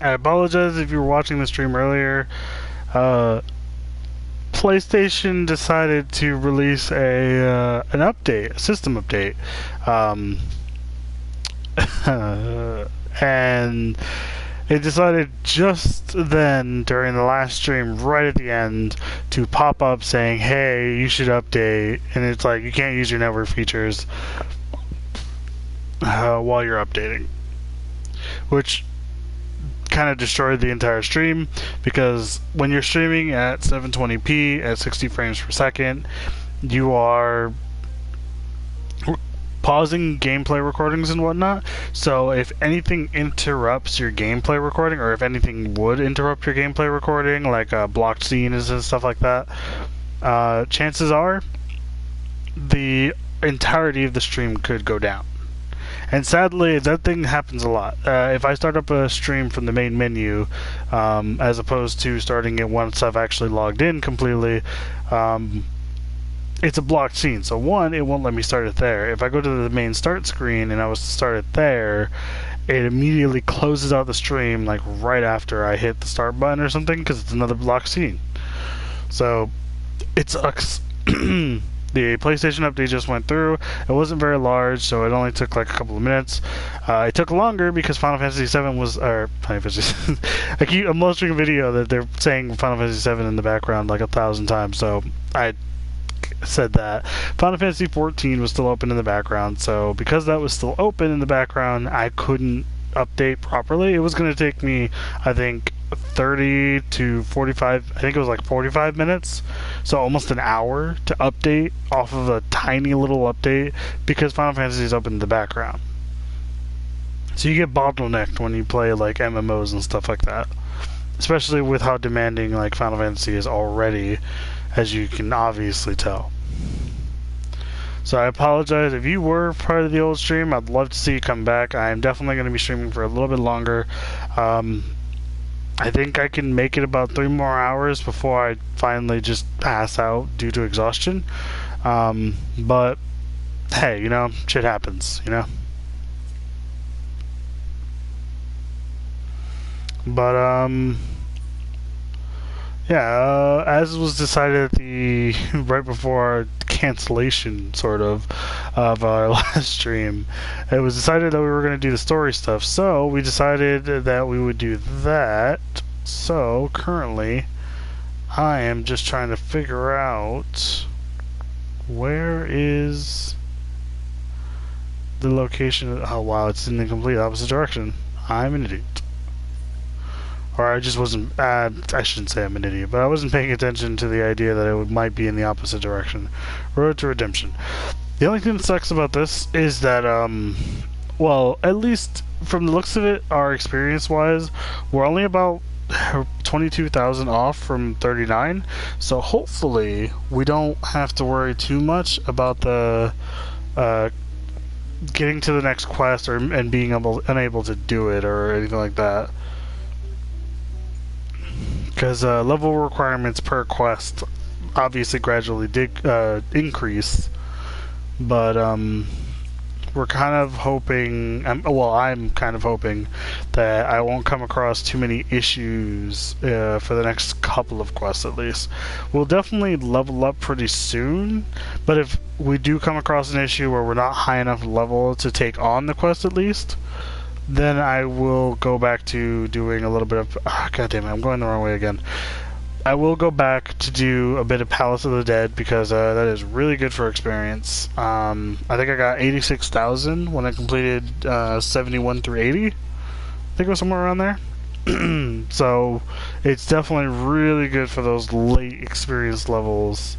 I apologize if you were watching the stream earlier. Uh, PlayStation decided to release an update, a system update, um, and it decided just then during the last stream, right at the end, to pop up saying, "Hey, you should update," and it's like you can't use your network features while you're updating, which kind of destroyed the entire stream because when you're streaming at 720p at 60 frames per second, you are pausing gameplay recordings and whatnot. So if anything interrupts your gameplay recording, or if anything would interrupt your gameplay recording, like blocked scenes and stuff like that, chances are the entirety of the stream could go down. And sadly, that thing happens a lot. If I start up a stream from the main menu, as opposed to starting it once I've actually logged in completely, it's a blocked scene. So one, it won't let me start it there. If I go to the main start screen and I was to start it there, it immediately closes out the stream like right after I hit the start button or something because it's another blocked scene. So it sucks. The PlayStation update just went through. It wasn't very large, so it only took like a couple of minutes. It took longer because Final Fantasy VII was, or Final Fantasy. I'm watching a video that they're saying Final Fantasy VII in the background like 1,000 times, so I said that. Final Fantasy XIV was still open in the background, so because that was still open in the background, I couldn't update properly. It was going to take me, I think, 30 to 45, I think it was like 45 minutes, so almost an hour to update off of a tiny little update because Final Fantasy is open in the background. So you get bottlenecked when you play like MMOs and stuff like that, especially with how demanding like Final Fantasy is already, as you can obviously tell. So I apologize if you were part of the old stream. I'd love to see you come back. I am definitely going to be streaming for a little bit longer. I think I can make it about 3 more hours before I finally just pass out due to exhaustion. But hey, you know, shit happens, you know. But yeah, as was decided at the right before our cancellation, sort of our last stream, it was decided that we were going to do the story stuff. So we decided that we would do that. So currently, I am just trying to figure out where is the location. Oh wow, it's in the complete opposite direction. I'm an idiot. Or I just wasn't, I shouldn't say I'm an idiot, but I wasn't paying attention to the idea that it might be in the opposite direction. Road to Redemption. The only thing that sucks about this is that, well, at least from the looks of it, our experience-wise, we're only about 22,000 off from 39, so hopefully we don't have to worry too much about the, getting to the next quest and being unable to do it or anything like that. Because level requirements per quest obviously gradually increase, but we're kind of hoping, well, I'm kind of hoping that I won't come across too many issues for the next couple of quests at least. We'll definitely level up pretty soon, but if we do come across an issue where we're not high enough level to take on the quest at least, then I will go back to doing a little bit of... God damn it, I'm going the wrong way again. I will go back to do a bit of Palace of the Dead because that is really good for experience. I think I got 86,000 when I completed 71 through 80. I think it was somewhere around there. So it's definitely really good for those late experience levels.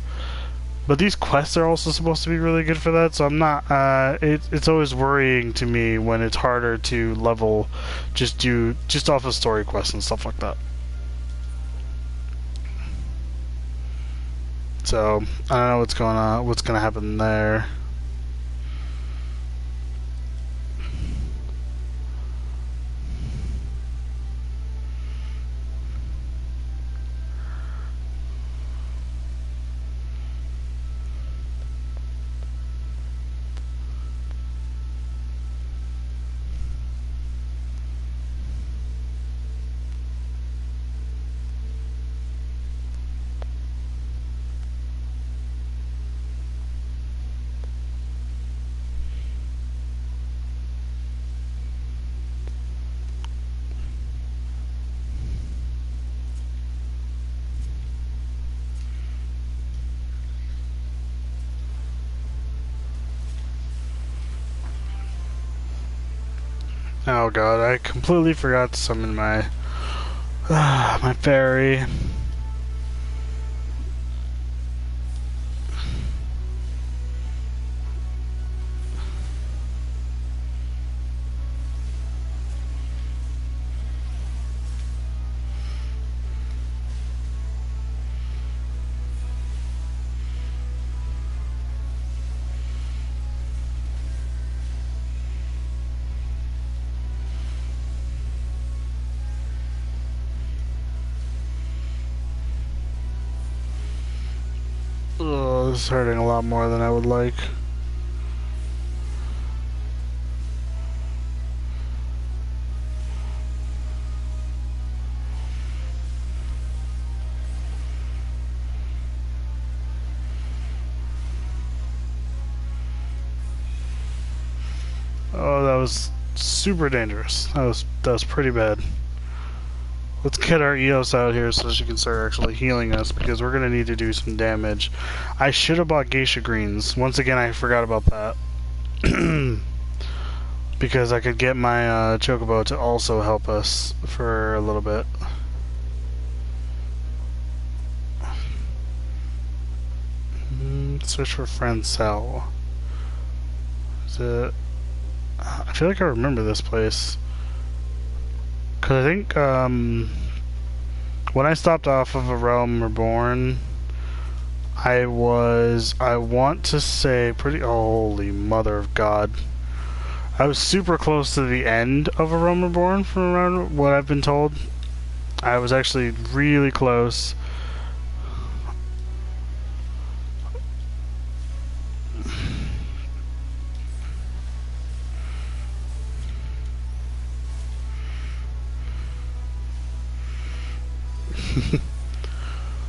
But these quests are also supposed to be really good for that, so I'm not, it's always worrying to me when it's harder to level just off of story quests and stuff like that. So, I don't know what's going on, what's going to happen there. Oh god, I completely forgot to summon my my fairy. Oh, this is hurting a lot more than I would like. Oh, that was super dangerous. That was pretty bad. Let's get our EOS out here so she can start actually healing us, because we're gonna need to do some damage. I should have bought geisha greens. Once again, I forgot about that. Because I could get my chocobo to also help us for a little bit. Search for friend cell. Is it... I feel like I remember this place. Because I think when I stopped off of A Realm Reborn, I want to say pretty... Holy mother of God. I was super close to the end of A Realm Reborn from around what I've been told. I was actually really close.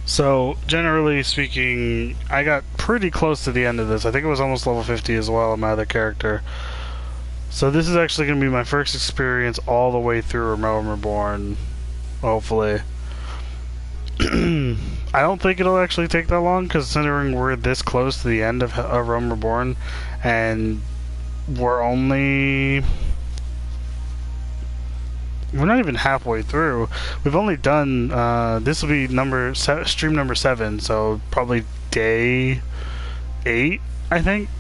So, generally speaking, I got pretty close to the end of this. I think it was almost level 50 as well on my other character. So this is actually going to be my first experience all the way through A Realm Reborn, hopefully. I don't think it'll actually take that long, considering we're this close to the end of A Realm Reborn, and we're not even halfway through. We've only done this will be stream number 7, so probably day 8, I think,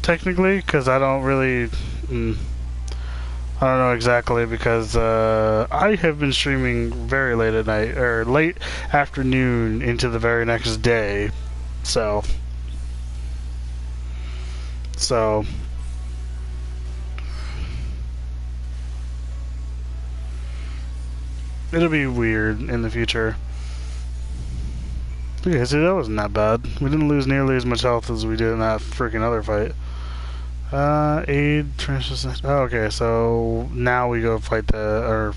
technically, because I don't really I don't know exactly, because I have been streaming very late at night, or late afternoon into the very next day, so it'll be weird in the future. Okay, see, that wasn't that bad. We didn't lose nearly as much health as we did in that freaking other fight. Aid, transmission. Oh, okay, so now we go fight help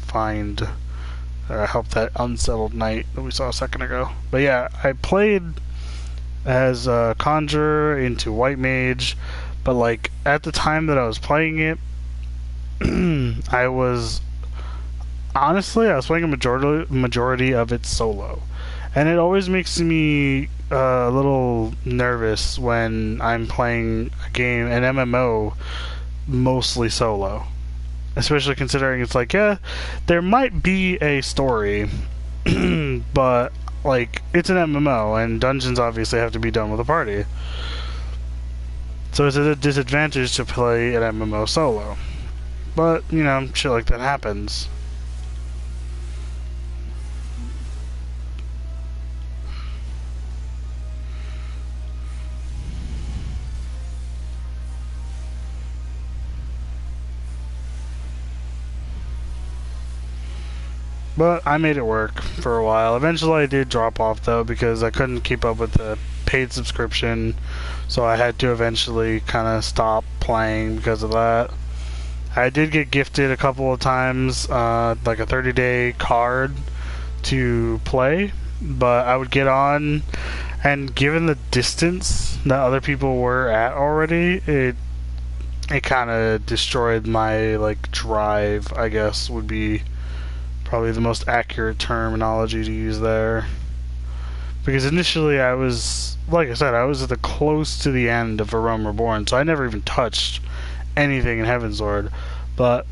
that unsettled knight that we saw a second ago. But yeah, I played as Conjurer into White Mage, but like at the time that I was playing it, I was playing a majority of it solo, and it always makes me a little nervous when I'm playing a game, an MMO, mostly solo. Especially considering it's like, yeah, there might be a story, but like it's an MMO, and dungeons obviously have to be done with a party. So it's a disadvantage to play an MMO solo. But, you know, shit like that happens. But I made it work for a while. Eventually I did drop off though, because I couldn't keep up with the paid subscription, so I had to eventually kind of stop playing because of that. I did get gifted a couple of times, like a 30-day card to play, but I would get on, and given the distance that other people were at already, it kind of destroyed my like drive, I guess would be probably the most accurate terminology to use there. Because initially I was, like I said, I was at the close to the end of A Realm Reborn, so I never even touched anything in Heavensward. But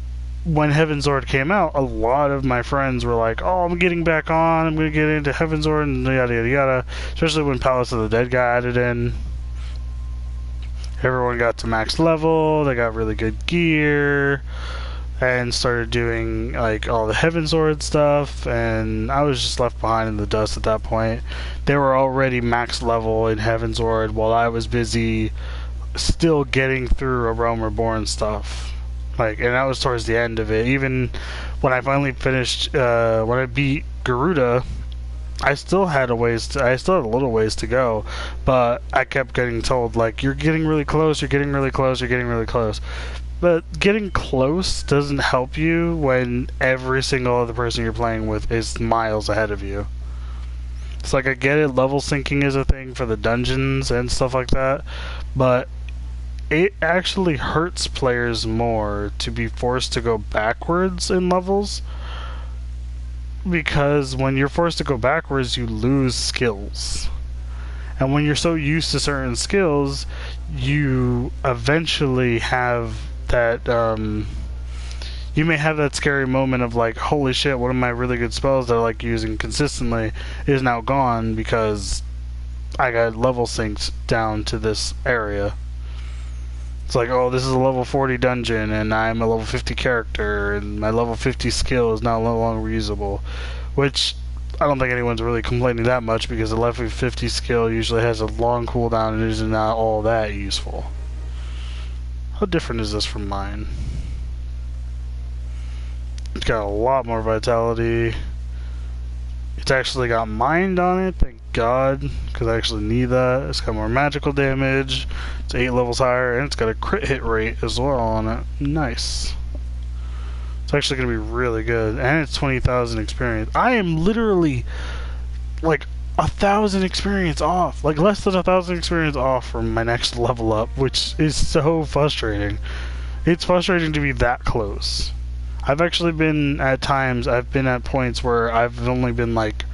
when Heavensward came out, a lot of my friends were like, "Oh, I'm getting back on. I'm gonna get into Heavensward and yada yada yada." Especially when Palace of the Dead got added in. Everyone got to max level. They got really good gear and started doing like all the Heavensward stuff. And I was just left behind in the dust at that point. They were already max level in Heavensward while I was busy still getting through a Realm Reborn stuff. Like, and that was towards the end of it. Even when I finally finished, when I beat Garuda, I still had a little ways to go, but I kept getting told, like, you're getting really close, you're getting really close, you're getting really close. But getting close doesn't help you when every single other person you're playing with is miles ahead of you. It's like, I get it, level syncing is a thing for the dungeons and stuff like that, but it actually hurts players more to be forced to go backwards in levels, because when you're forced to go backwards, you lose skills. And when you're so used to certain skills, you eventually have that, you may have that scary moment of like, holy shit, one of my really good spells that I like using consistently is now gone because I got level synced down to this area. It's like, oh, this is a level 40 dungeon, and I'm a level 50 character, and my level 50 skill is now no longer usable. Which, I don't think anyone's really complaining that much, because the level 50 skill usually has a long cooldown and is not all that useful. How different is this from mine? It's got a lot more vitality. It's actually got mind on it, thank God, because I actually need that. It's got more magical damage. It's 8 levels higher, and it's got a crit hit rate as well on it. Nice. It's actually going to be really good. And it's 20,000 experience. I am literally like 1,000 experience off. Like less than 1,000 experience off from my next level up, which is so frustrating. It's frustrating to be that close. I've actually been at points where I've only been like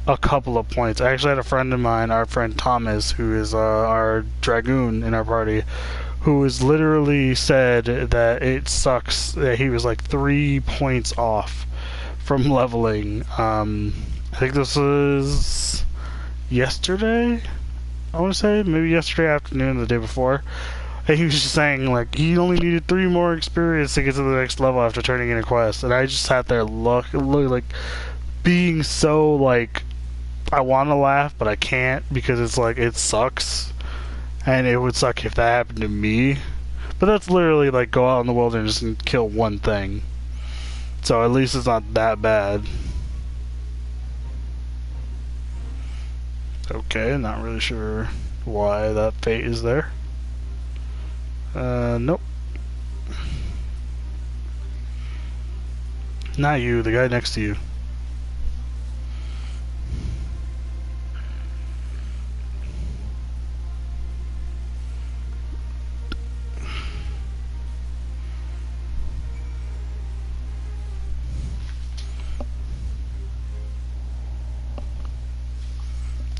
a couple of points. I actually had a friend of mine, our friend Thomas, who is our dragoon in our party, who has literally said that it sucks that he was like 3 points off from leveling. I think this was yesterday, I want to say, maybe yesterday afternoon or the day before. And he was just saying, like, he only needed 3 more experience to get to the next level after turning in a quest. And I just sat there like, being so, like, I want to laugh, but I can't, because it's like, it sucks. And it would suck if that happened to me. But that's literally, like, go out in the wilderness and kill one thing. So at least it's not that bad. Okay, not really sure why that fate is there. Nope. Not you, the guy next to you.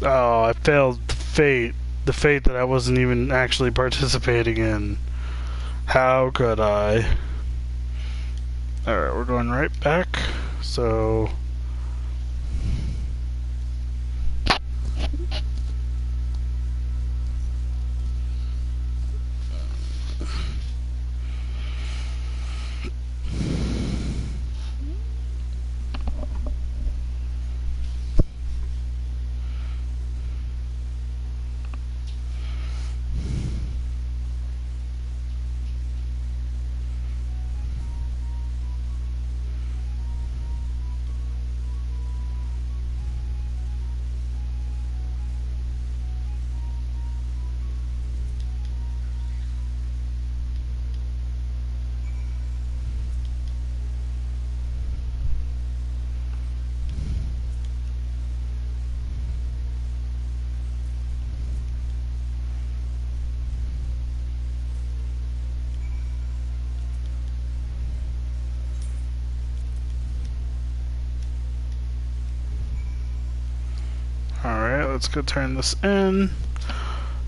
Oh, I failed the fate that I wasn't even actually participating in. How could I? Alright, we're going right back. So... Alright, let's go turn this in.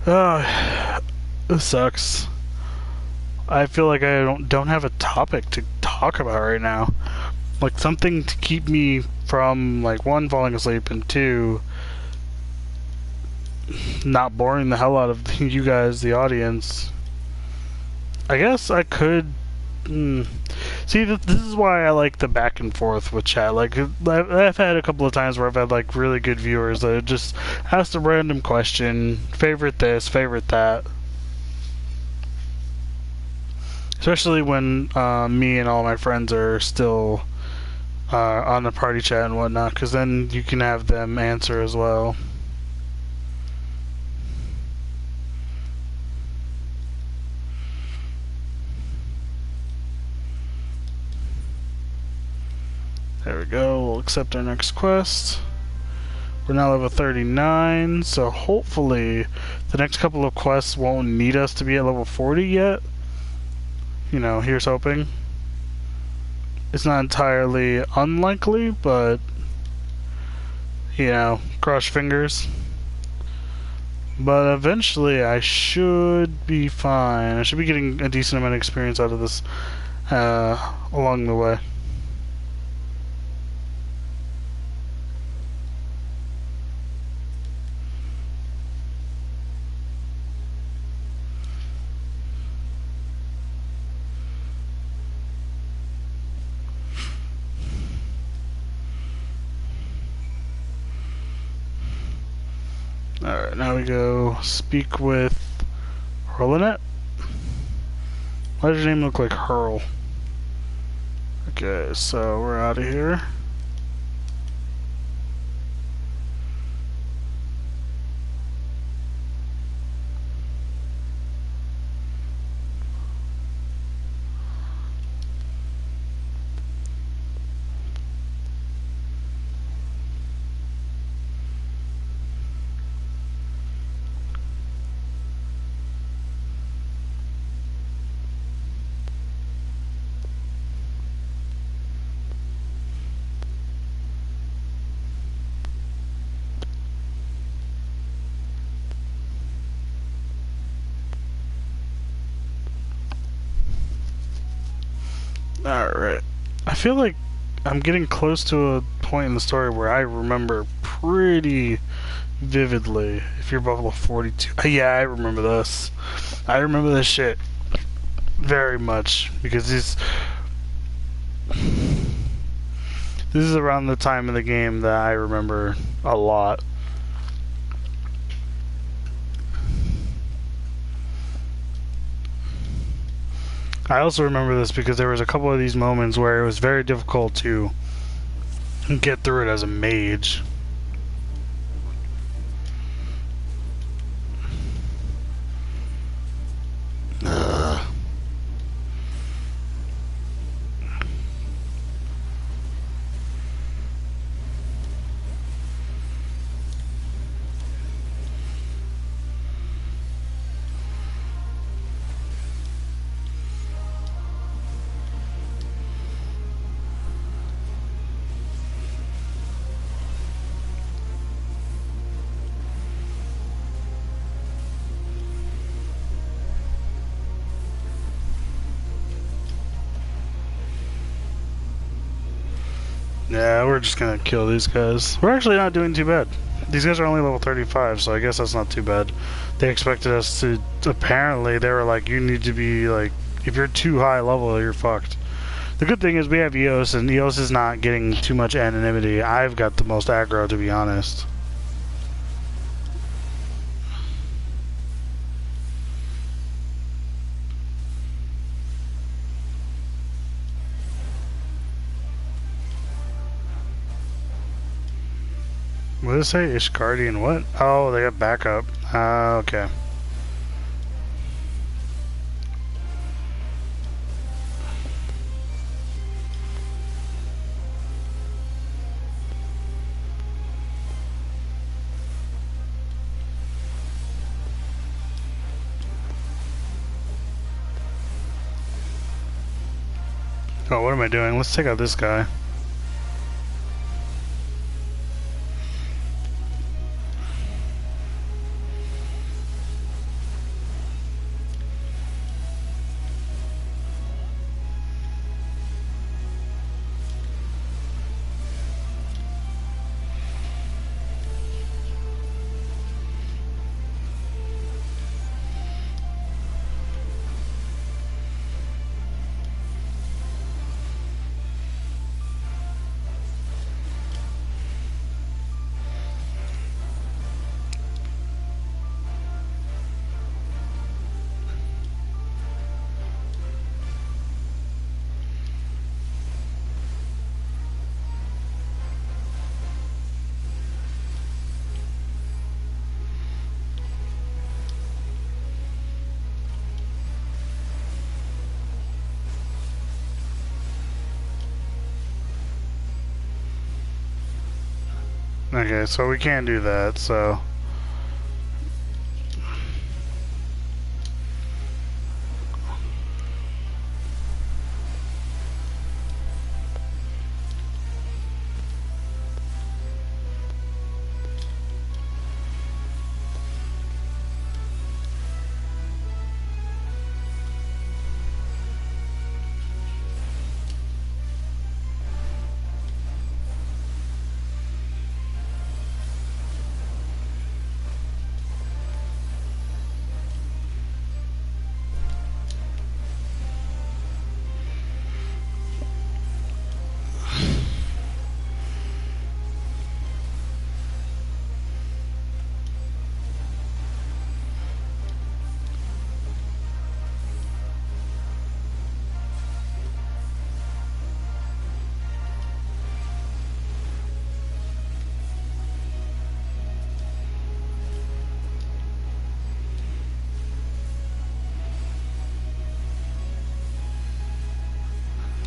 This sucks. I feel like I don't have a topic to talk talk about right now. Like something to keep me from like one, falling asleep, and two, not boring the hell out of you guys, the audience. I guess I could. See, this is why I like the back and forth with chat. Like, I've had a couple of times where I've had like really good viewers that just asked a random question, favorite this, favorite that. Especially when me and all my friends are still on the party chat and whatnot, because then you can have them answer as well. There we go, we'll accept our next quest. We're now level 39, so hopefully the next couple of quests won't need us to be at level 40 yet. You know, here's hoping. It's not entirely unlikely, but, you know, cross fingers. But eventually I should be fine. I should be getting a decent amount of experience out of this along the way. Alright, now we go speak with Hurlinet. Why does your name look like Hurl? Okay, so we're out of here. Alright. I feel like I'm getting close to a point in the story where I remember pretty vividly. If you're above level 42. Yeah, I remember this. I remember this shit very much because this is around the time in the game that I remember a lot. I also remember this because there was a couple of these moments where it was very difficult to get through it as a mage. Yeah, we're just gonna kill these guys. We're actually not doing too bad. These guys are only level 35, so I guess that's not too bad. They expected us to... Apparently, they were like, you need to be, like... If you're too high level, you're fucked. The good thing is we have Eos, and Eos is not getting too much anonymity. I've got the most aggro, to be honest. What did it say? Ishgardian what? Oh, they got backup. Okay. Oh, what am I doing? Let's take out this guy. Okay, so we can't do that, so...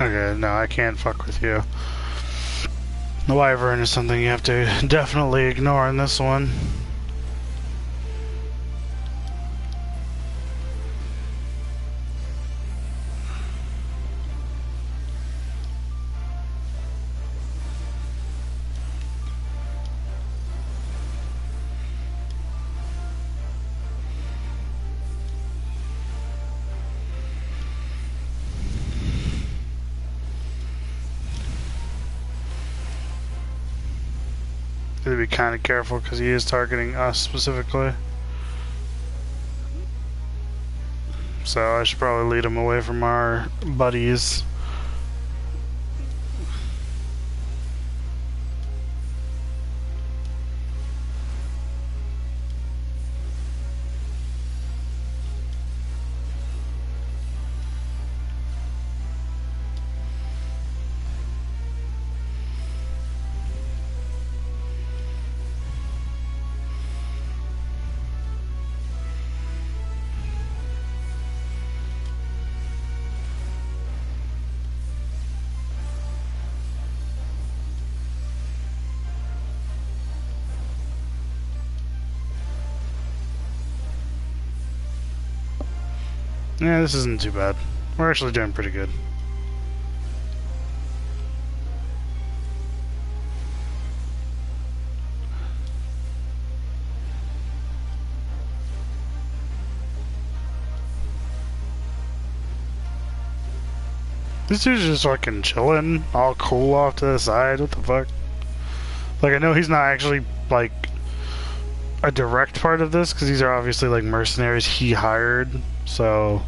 Okay, no, I can't fuck with you. The wyvern is something you have to definitely ignore in this one. To be kind of careful because he is targeting us specifically. So I should probably lead him away from our buddies. Yeah, this isn't too bad. We're actually doing pretty good. This dude's just fucking chilling, all cool off to the side. What the fuck? Like, I know he's not actually, like, a direct part of this, because these are obviously, like, mercenaries he hired, so...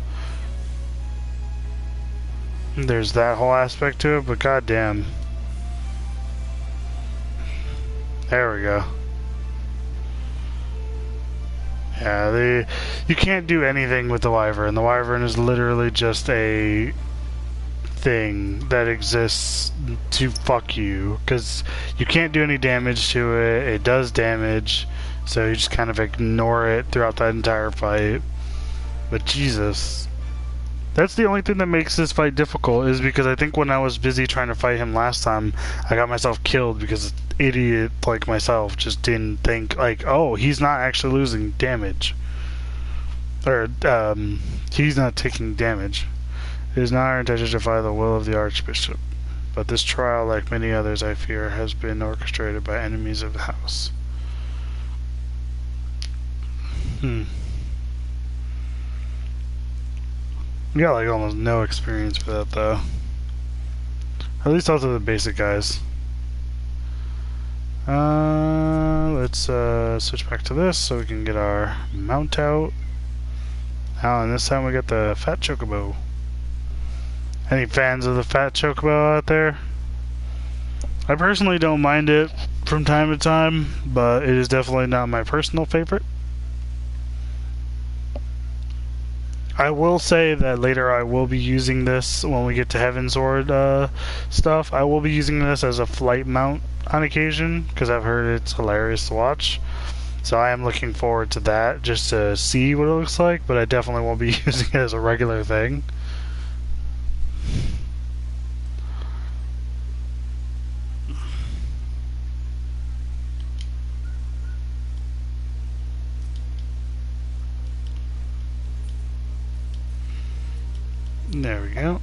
There's that whole aspect to it, but goddamn. There we go. Yeah, you can't do anything with the wyvern. The wyvern is literally just a thing that exists to fuck you, because you can't do any damage to it. It does damage, so you just kind of ignore it throughout that entire fight. But Jesus. That's the only thing that makes this fight difficult, is because I think when I was busy trying to fight him last time, I got myself killed because an idiot like myself just didn't think, like, oh, he's not actually losing damage. Or, he's not taking damage. It is not our intention to defy the will of the Archbishop, but this trial, like many others, I fear, has been orchestrated by enemies of the house. We got like almost no experience for that though. At least also the basic guys. Let's switch back to this so we can get our mount out. Now, and this time we got the fat chocobo. Any fans of the fat chocobo out there? I personally don't mind it from time to time, but it is definitely not my personal favorite. I will say that later I will be using this when we get to Heavensward stuff. I will be using this as a flight mount on occasion, because I've heard it's hilarious to watch. So I am looking forward to that, just to see what it looks like, but I definitely won't be using it as a regular thing. There we go.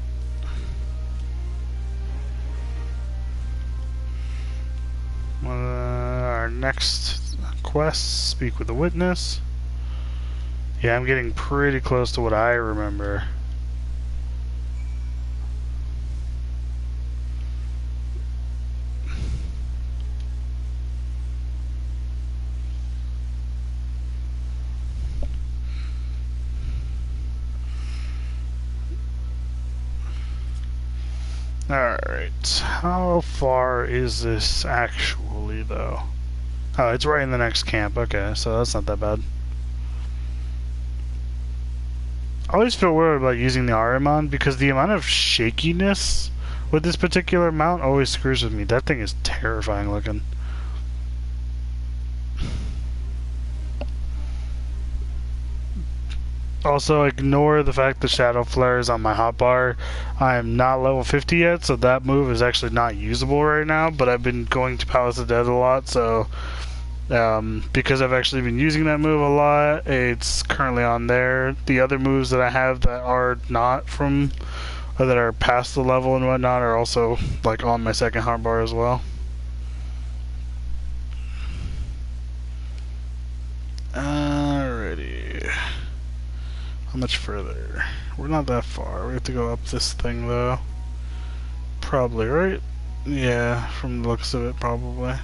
Our next quest, speak with the witness. Yeah, I'm getting pretty close to what I remember. Alright, how far is this actually, though? Oh, it's right in the next camp. Okay, so that's not that bad. I always feel weird about using the Arimon because the amount of shakiness with this particular mount always screws with me. That thing is terrifying looking. Also, ignore the fact the Shadow Flare is on my hotbar. I am not level 50 yet, so that move is actually not usable right now, but I've been going to Palace of Death a lot, so because I've actually been using that move a lot, it's currently on there. The other moves that I have that are not from, or that are past the level and whatnot, are also like on my second hotbar as well. Alrighty. How much further? We're not that far. We have to go up this thing, though. Probably, right? Yeah, from the looks of it, probably.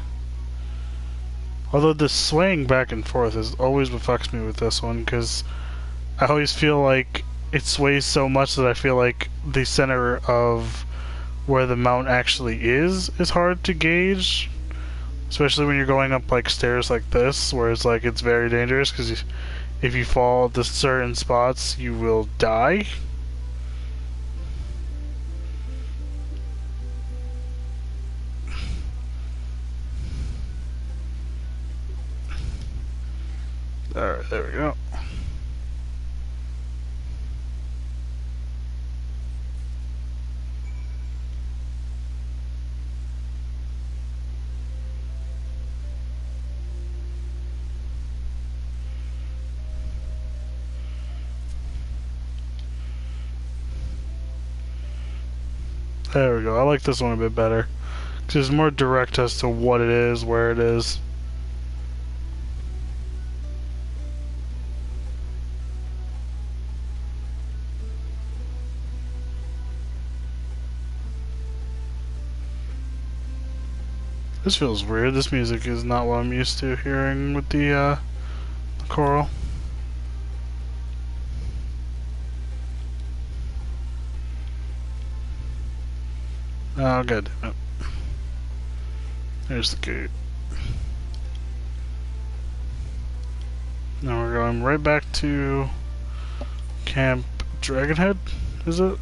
Although the swaying back and forth is always what fucks me with this one, because I always feel like it sways so much that I feel like the center of where the mount actually is hard to gauge. Especially when you're going up like stairs like this, where it's like it's very dangerous, because if you fall at the certain spots, you will die. Alright, there we go. There we go. I like this one a bit better, because it's more direct as to what it is, where it is. This feels weird. This music is not what I'm used to hearing with the choral. Oh, god damn it. There's the gate. Now we're going right back to Camp Dragonhead, is it?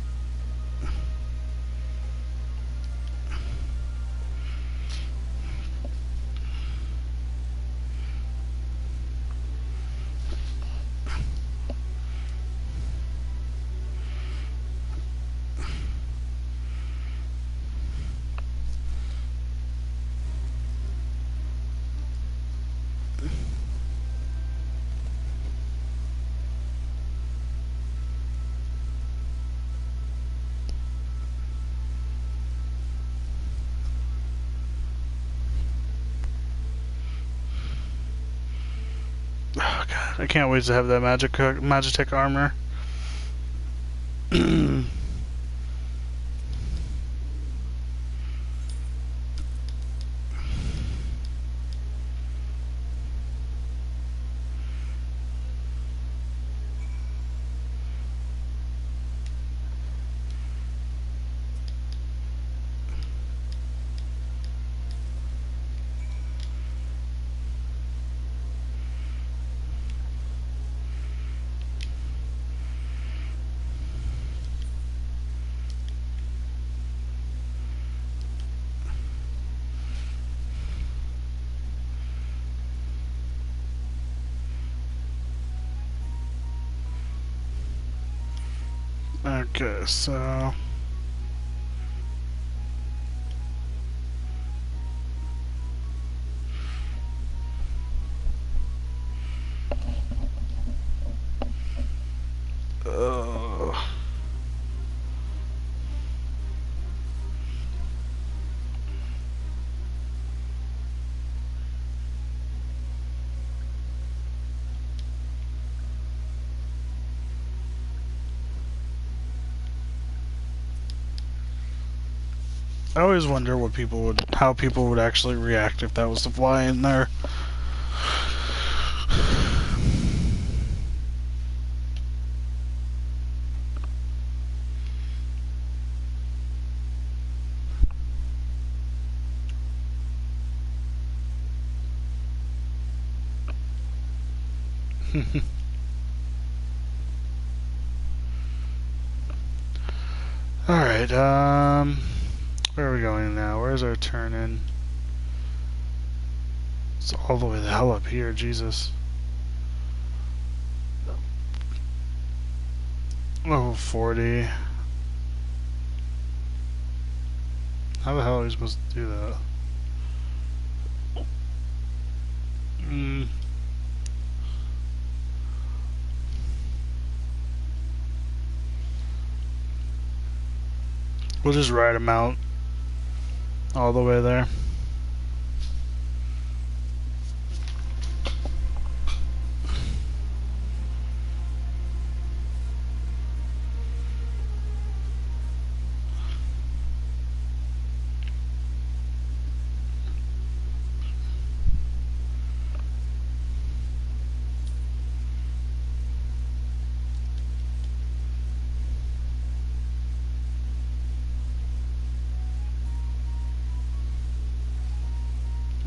Oh god, I can't wait to have that Magitech armor. Okay, so I always wonder how people would actually react if that was to fly in there. Alright, where are we going now? Where's our turn in? It's all the way the hell up here, Jesus. Oh, 40. How the hell are we supposed to do that? We'll just ride them out all the way there.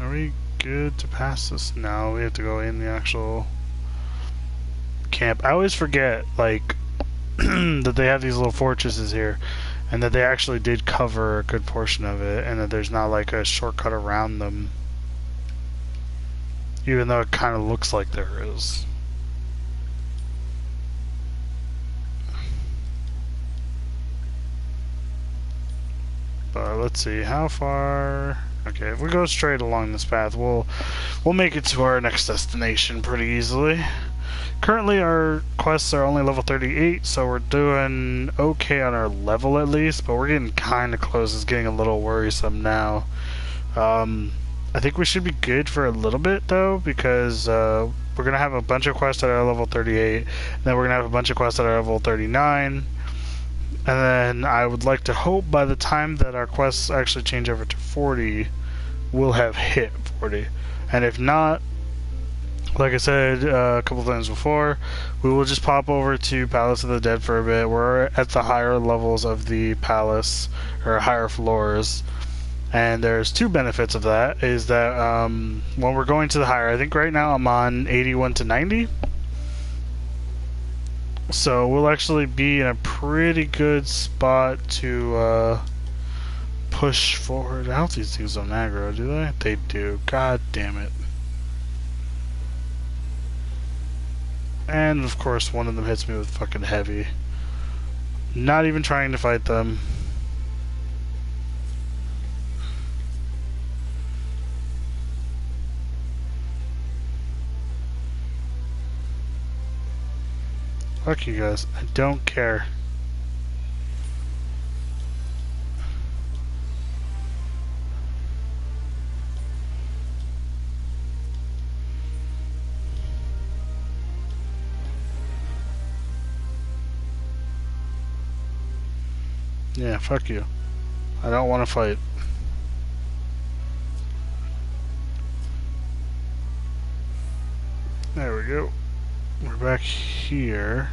Are we good to pass this? No, we have to go in the actual camp. I always forget, like, that they have these little fortresses here, and that they actually did cover a good portion of it, and that there's not like a shortcut around them. Even though it kind of looks like there is. But let's see, how far... Okay, if we go straight along this path, we'll make it to our next destination pretty easily. Currently, our quests are only level 38, so we're doing okay on our level at least, but we're getting kind of close. It's getting a little worrisome now. I think we should be good for a little bit, though, because we're going to have a bunch of quests that are level 38, and then we're going to have a bunch of quests that are level 39, and then I would like to hope by the time that our quests actually change over to 40, we'll have hit 40. And if not, like I said a couple times before, we will just pop over to Palace of the Dead for a bit. We're at the higher levels of the palace, or higher floors. And there's two benefits of that, is that when we're going to the higher, I think right now I'm on 81 to 90. So we'll actually be in a pretty good spot to push forward. I don't think these things don't aggro, do they? They do. God damn it. And of course one of them hits me with fucking heavy. Not even trying to fight them. Fuck you guys. I don't care. Yeah, fuck you. I don't want to fight. There we go. We're back here.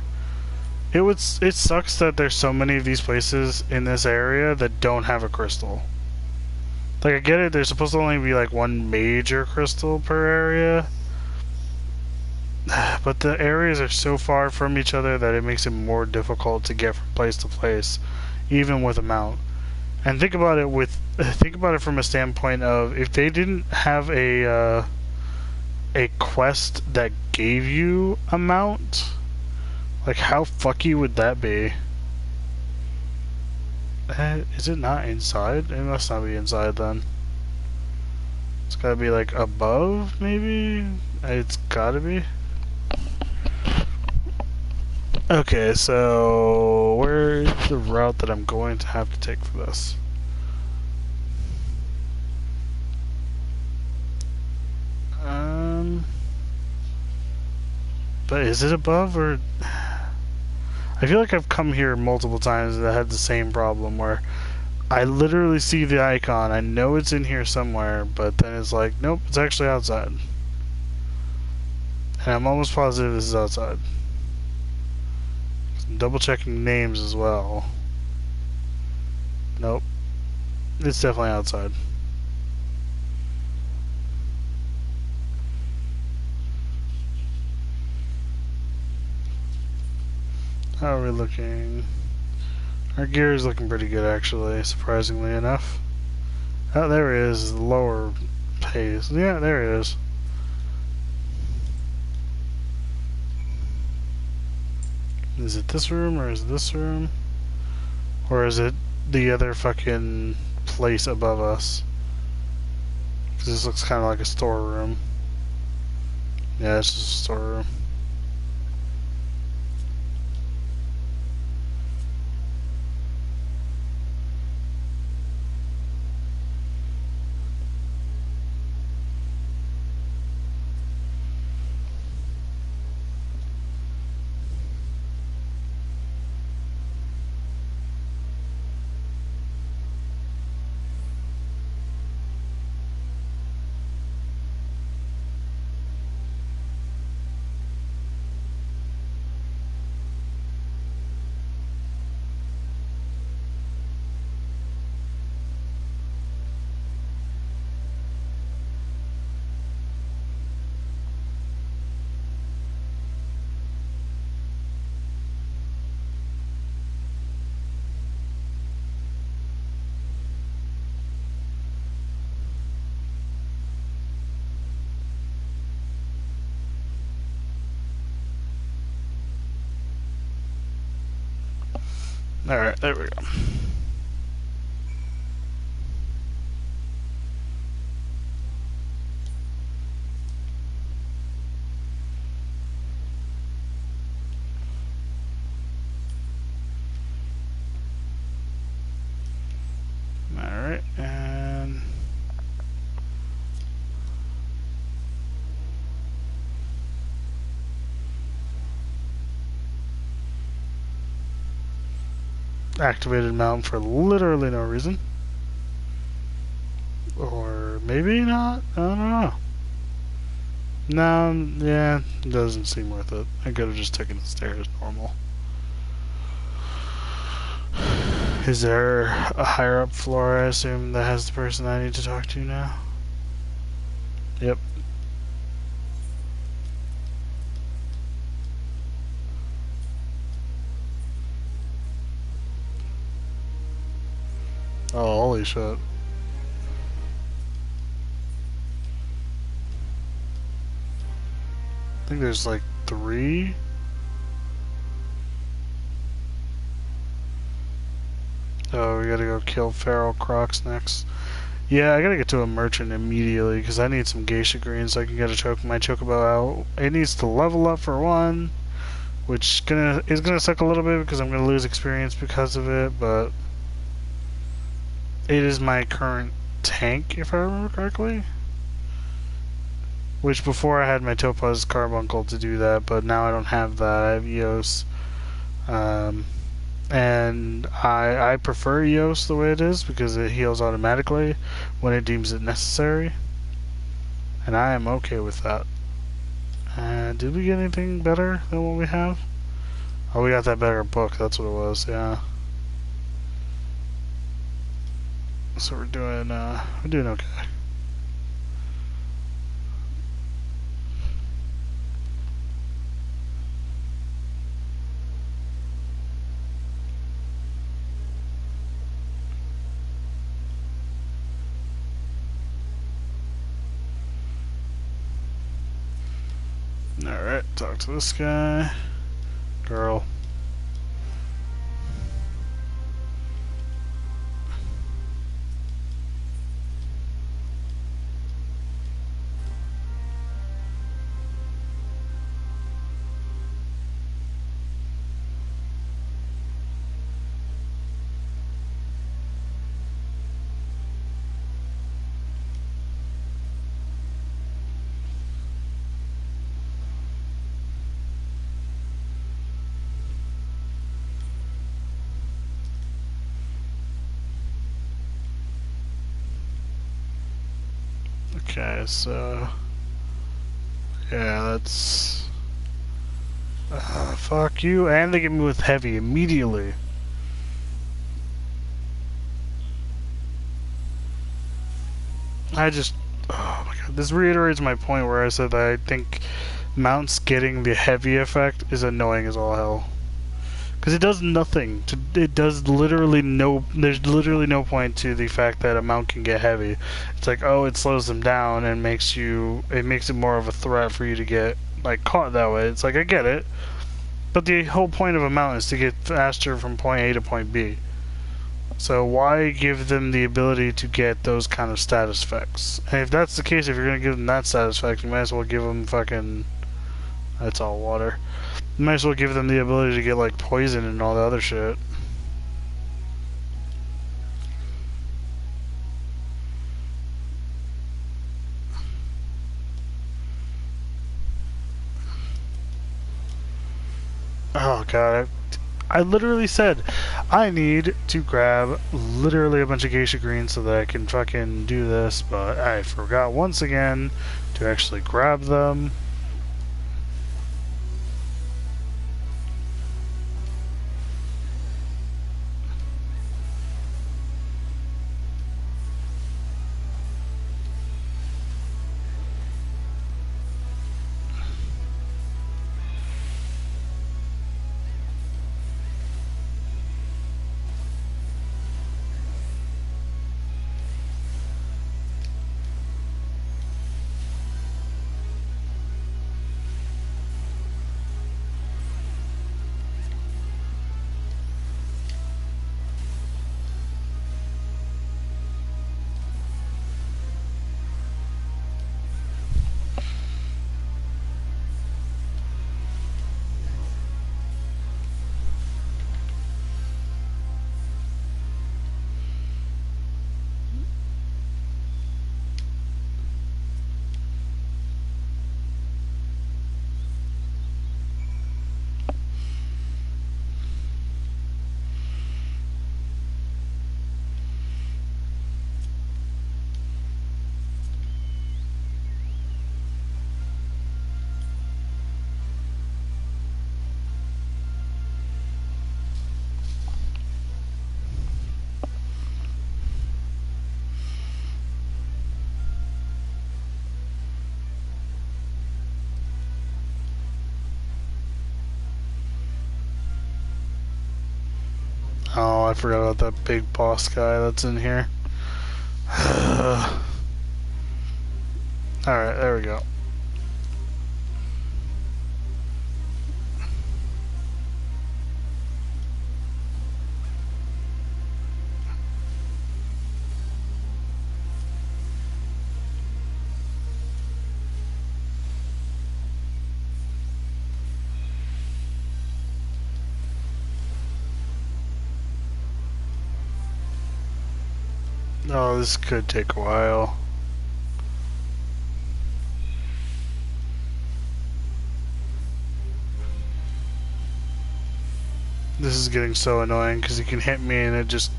It sucks that there's so many of these places in this area that don't have a crystal. Like, I get it, there's supposed to only be like one major crystal per area. But the areas are so far from each other that it makes it more difficult to get from place to place, even with a mount. And think about it from a standpoint of, if they didn't have a quest that gave you a mount, like, how fucky would that be? Is it not inside? It must not be inside then. It's gotta be like above, maybe? It's gotta be. Okay, so where's the route that I'm going to have to take for this? But is it above, or... I feel like I've come here multiple times and I had the same problem where I literally see the icon. I know it's in here somewhere, but then it's like, nope, it's actually outside. And I'm almost positive this is outside. I'm double checking names as well. Nope. It's definitely outside. How are we looking? Our gear is looking pretty good, actually, surprisingly enough. Oh, there it is, the lower pace. Yeah, there it is. Is it this room, or is it this room? Or is it the other fucking place above us? Because this looks kind of like a storeroom. Yeah, it's just a storeroom. Alright, there we go. Alright, and... activated mount for literally no reason. Or maybe not? I don't know. No, yeah, it doesn't seem worth it. I could have just taken the stairs normal. Is there a higher up floor, I assume, that has the person I need to talk to now? Yep. Oh, holy shit. I think there's like 3. Oh, we gotta go kill Feral Crocs next. Yeah, I gotta get to a merchant immediately because I need some geisha green so I can get my chocobo out. It needs to level up for one, which is gonna suck a little bit because I'm gonna lose experience because of it, but it is my current tank, if I remember correctly. Which before I had my Topaz Carbuncle to do that, but now I don't have that. I have Eos. And I prefer Eos the way it is because it heals automatically when it deems it necessary. And I am okay with that. Did we get anything better than what we have? Oh, we got that better book, that's what it was, yeah. So we're doing okay. Alright, talk to this guy. Girl. Okay, so yeah, that's fuck you, and they get me with heavy immediately. I just, oh my god, this reiterates my point where I said that I think mounts getting the heavy effect is annoying as all hell. Because it does nothing. It does literally no. There's literally no point to the fact that a mount can get heavy. It's like, oh, it slows them down and makes you. It makes it more of a threat for you to get like caught that way. It's like I get it, but the whole point of a mount is to get faster from point A to point B. So why give them the ability to get those kind of status effects? And if that's the case, if you're gonna give them that status effect, you might as well give them fucking. That's all water. You might as well give them the ability to get like poison and all the other shit. Oh god, I literally said I need to grab literally a bunch of geisha greens so that I can fucking do this, but I forgot once again to actually grab them. Oh, I forgot about that big boss guy that's in here. Alright, there we go. Oh, this could take a while. This is getting so annoying because he can hit me and it just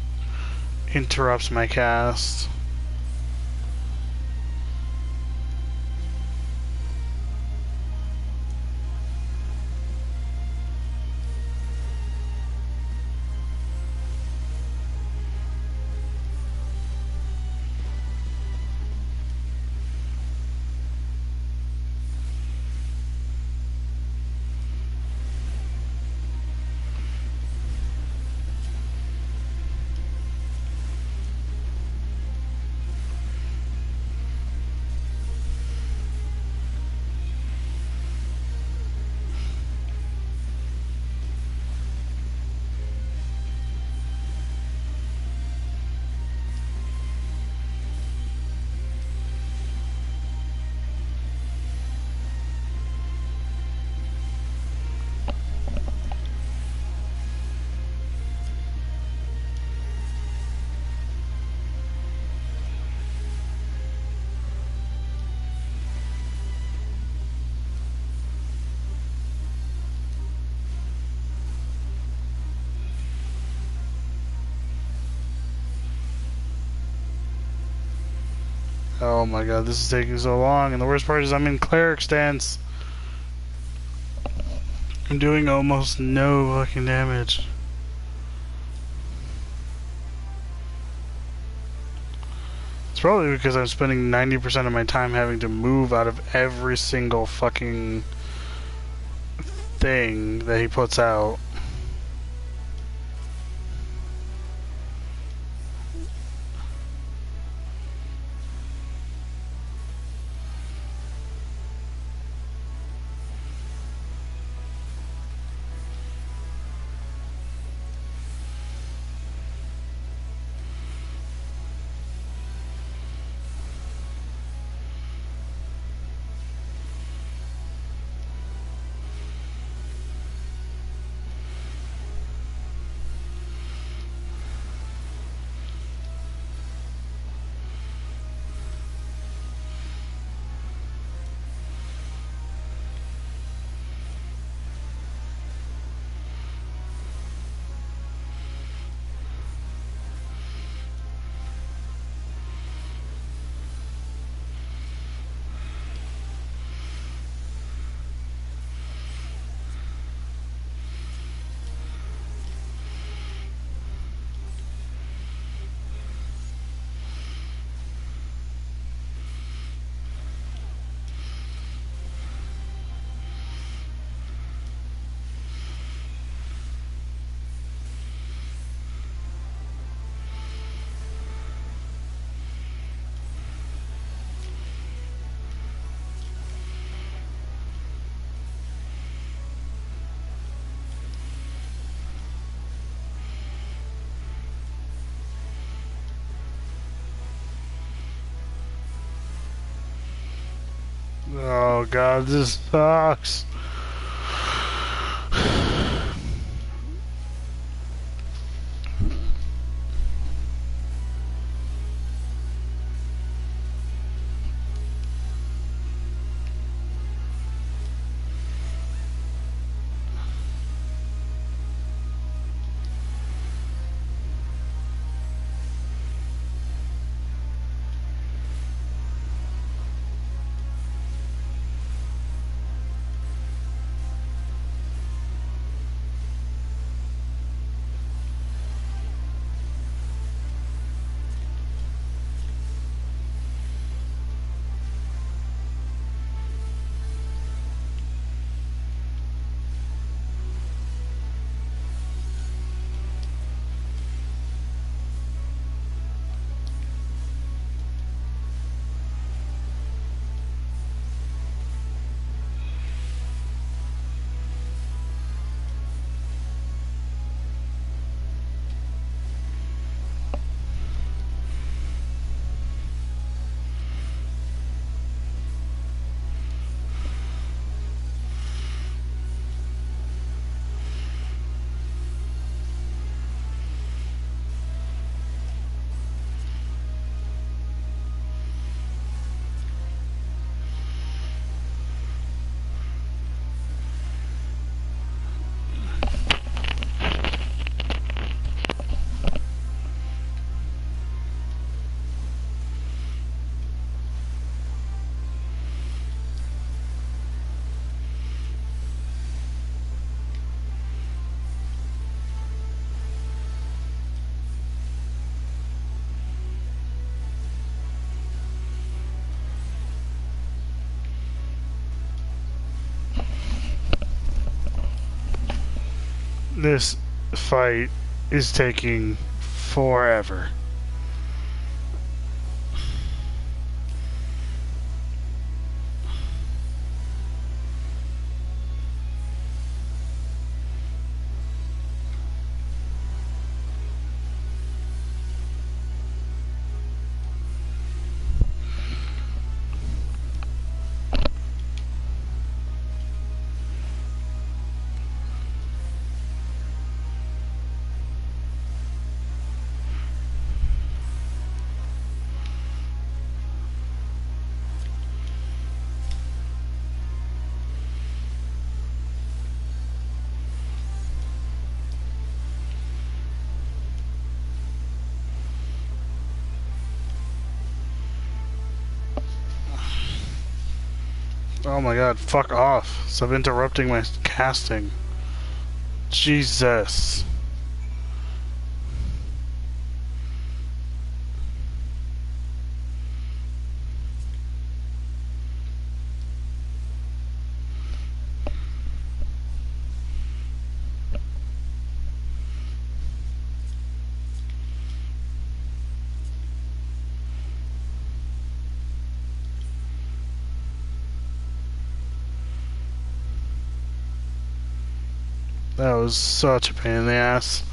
interrupts my cast. Oh my god, this is taking so long, and the worst part is I'm in cleric stance. I'm doing almost no fucking damage. It's probably because I'm spending 90% of my time having to move out of every single fucking thing that he puts out. Oh god, this sucks. This fight is taking forever. Oh my god, fuck off. Stop interrupting my casting. Jesus. That was such a pain in the ass.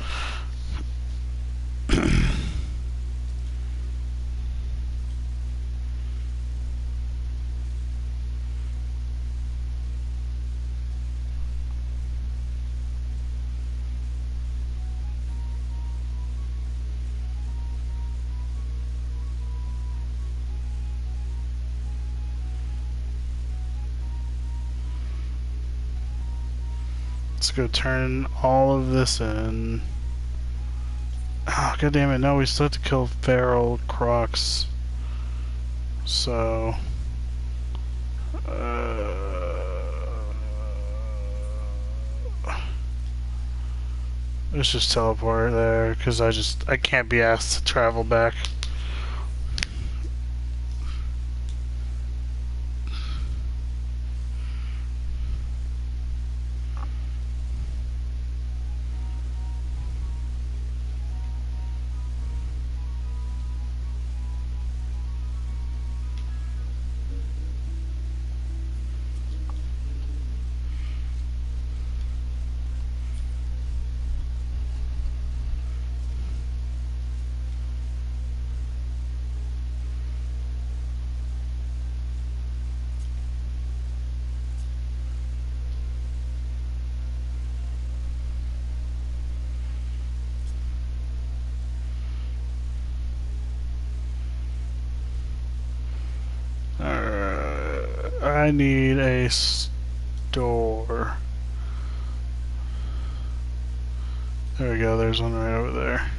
Let's go turn all of this in. Oh, god damn it, no, we still have to kill feral crocs. So... let's just teleport there, because I can't be asked to travel back. I need a store. There we go, there's one right over there.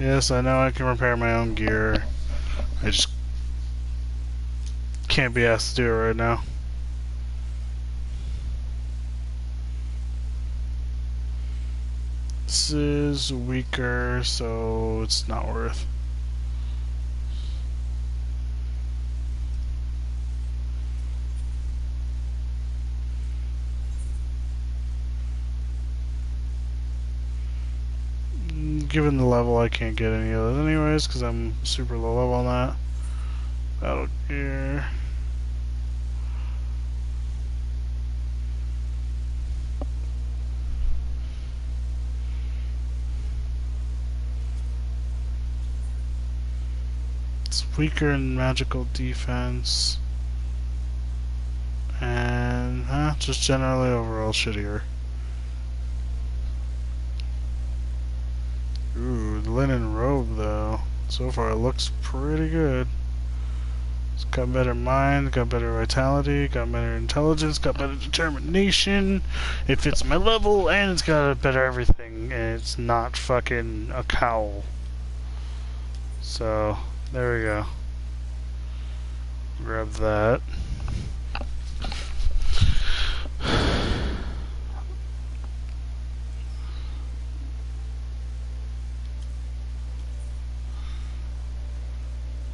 Yes, I know I can repair my own gear. I just can't be asked to do it right now. This is weaker, so it's not worth. Given the level, I can't get any of those anyways, because I'm super low level on that. Battle gear. It's weaker in magical defense. And, just generally overall shittier. Ooh, the linen robe though. So far it looks pretty good. It's got better mind, got better vitality, got better intelligence, got better determination. It fits my level, and it's got a better everything. And it's not fucking a cowl. So, there we go. Grab that.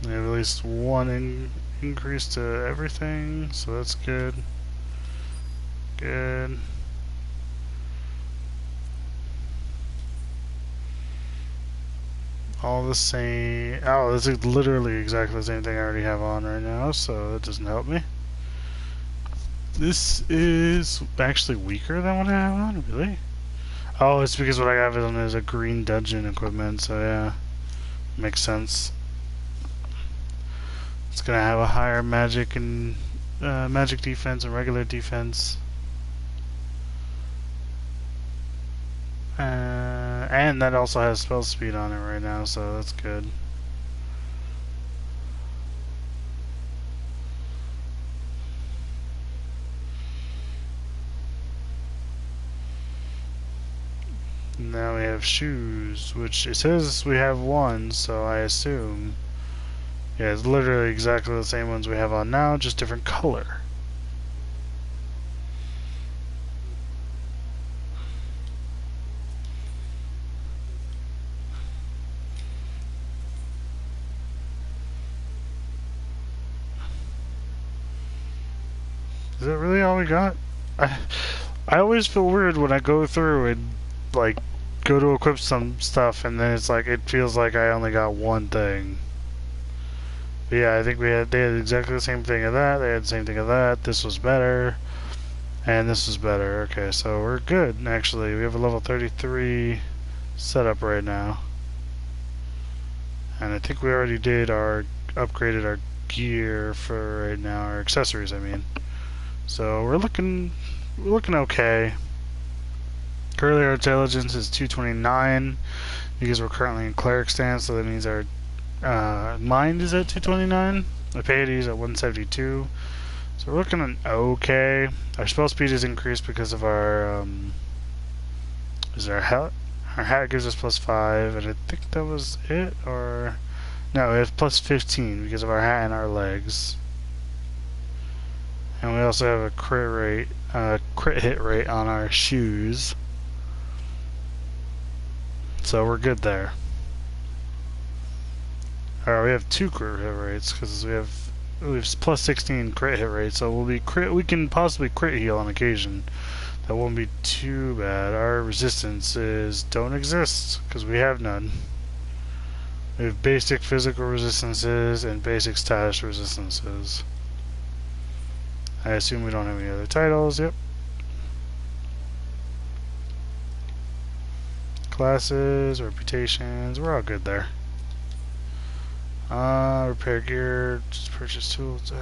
We have at least one increase to everything, so that's good. Good. All the same. Oh, this is literally exactly the same thing I already have on right now, so that doesn't help me. This is actually weaker than what I have on, really? Oh, it's because what I have on is a green dungeon equipment, so yeah. Makes sense. It's gonna have a higher magic and magic defense and regular defense, and that also has spell speed on it right now, so that's good. have shoes, which it says we have one, so I assume. Yeah, it's literally exactly the same ones we have on now, just different color. Is that really all we got? I always feel weird when I go through and like go to equip some stuff and then it's like it feels like I only got one thing. But yeah, I think they had exactly the same thing of that, they had the same thing of that, this was better, and this was better. Okay, so we're good actually. We have a level 33 setup right now. And I think we already did upgraded our gear for right now, our accessories I mean. So we're looking okay. Currently our intelligence is 229 because we're currently in cleric stance, so that means our mind is at 229. The piety is at 172. So we're looking okay. Our spell speed is increased because of our our hat. Our hat gives us +5, and I think that was it, or no, it's +15 because of our hat and our legs. And we also have a crit hit rate on our shoes. So we're good there. Alright, we have 2 crit hit rates because we have +16 crit hit rate, so we can possibly crit heal on occasion. That won't be too bad. Our resistances don't exist because we have none. We have basic physical resistances and basic status resistances. I assume we don't have any other titles. Yep. Classes, reputations, we're all good there. Repair gear, just purchase tools,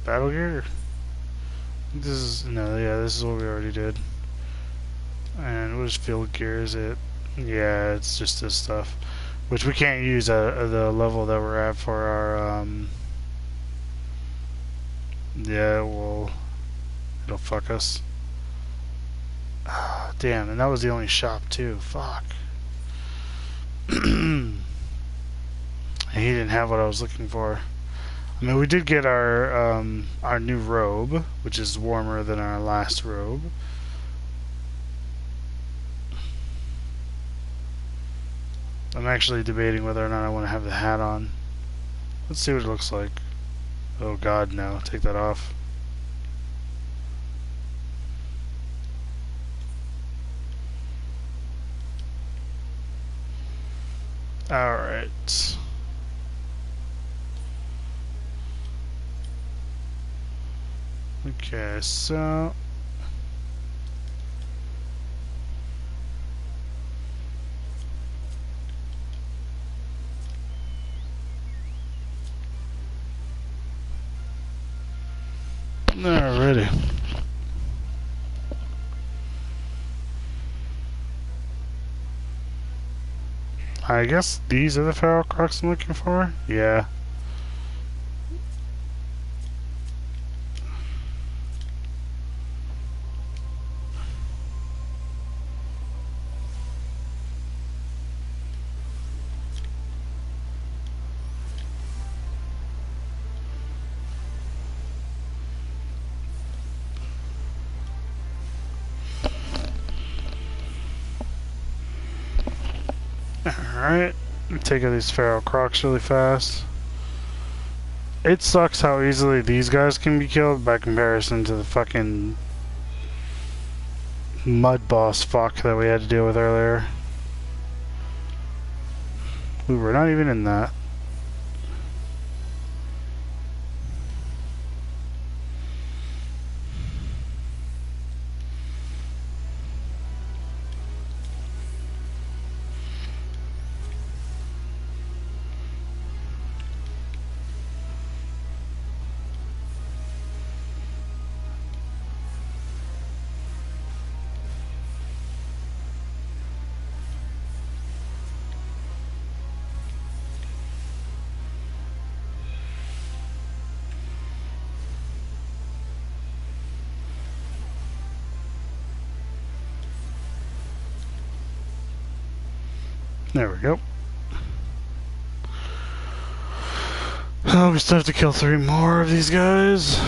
battle gear. This is this is what we already did. And what is field gear? Is it? Yeah, it's just this stuff, which we can't use at the level that we're at for our yeah, well, it'll fuck us. Damn, and that was the only shop too. Fuck. He didn't have what I was looking for. I mean, we did get our new robe, which is warmer than our last robe. I'm actually debating whether or not I want to have the hat on. Let's see what it looks like. Oh god, no. Take that off. Alright. Okay, so alrighty. I guess these are the feral crocs I'm looking for? Yeah. Alright, take out these feral crocs really fast. It sucks how easily these guys can be killed by comparison to the fucking mud boss fuck that we had to deal with earlier. We were not even in that. There we go. Oh, we still have to kill 3 more of these guys.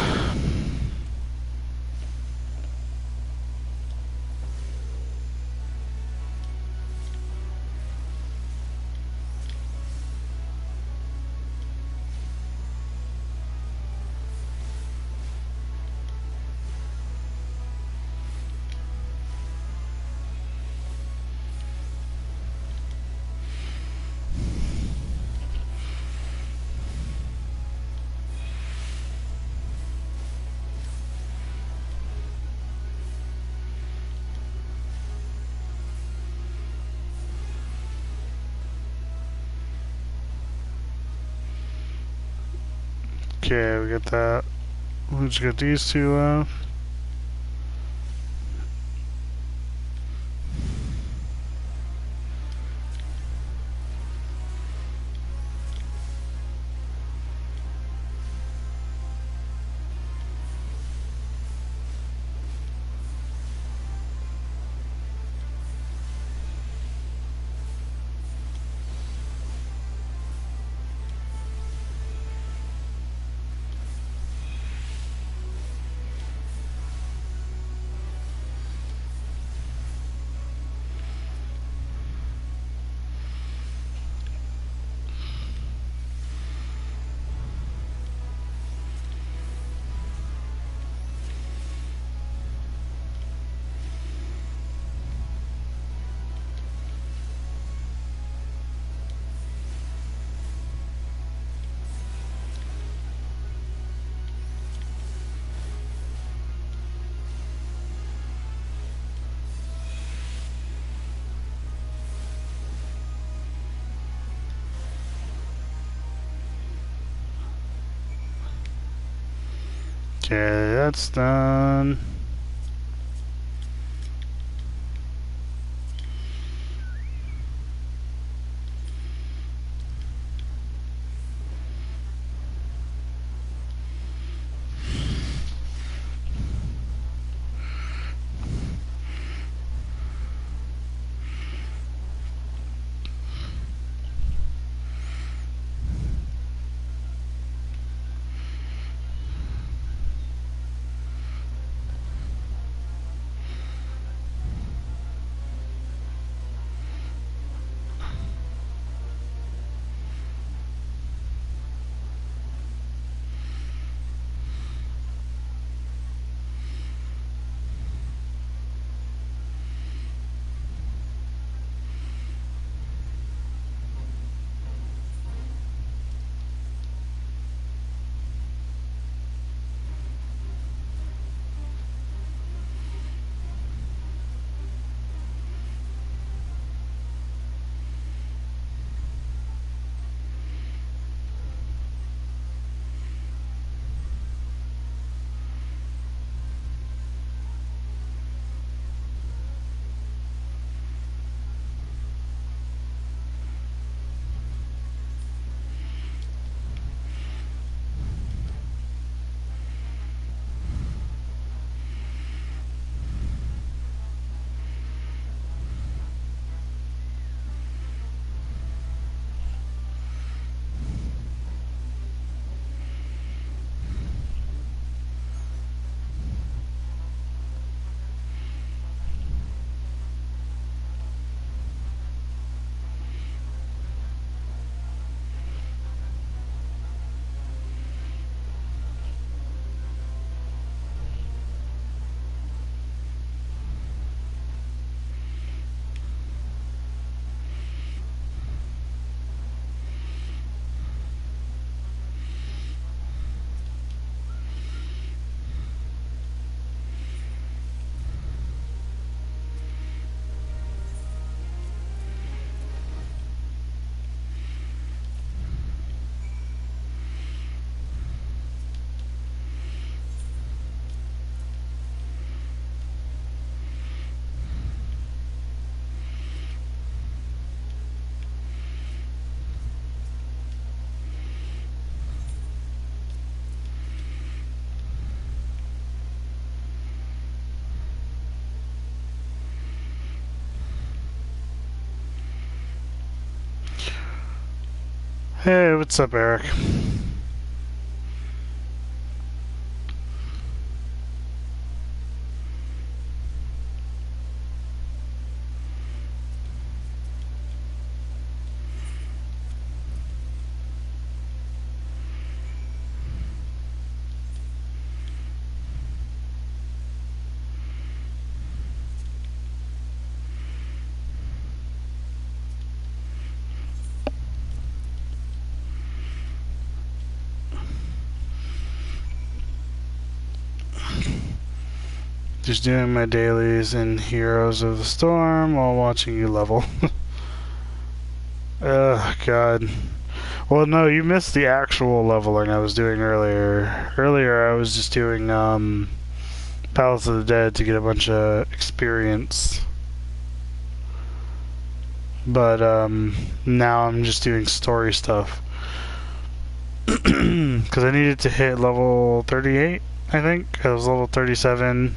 Okay, we got that. We just got these 2 left. Okay, that's done. Hey, what's up, Eric? Just doing my dailies in Heroes of the Storm while watching you level. Ugh, God. Well, no, you missed the actual leveling I was doing earlier. Earlier, I was just doing, Palace of the Dead to get a bunch of experience. But, now I'm just doing story stuff. Because I needed to hit level 38, I think. I was level 37.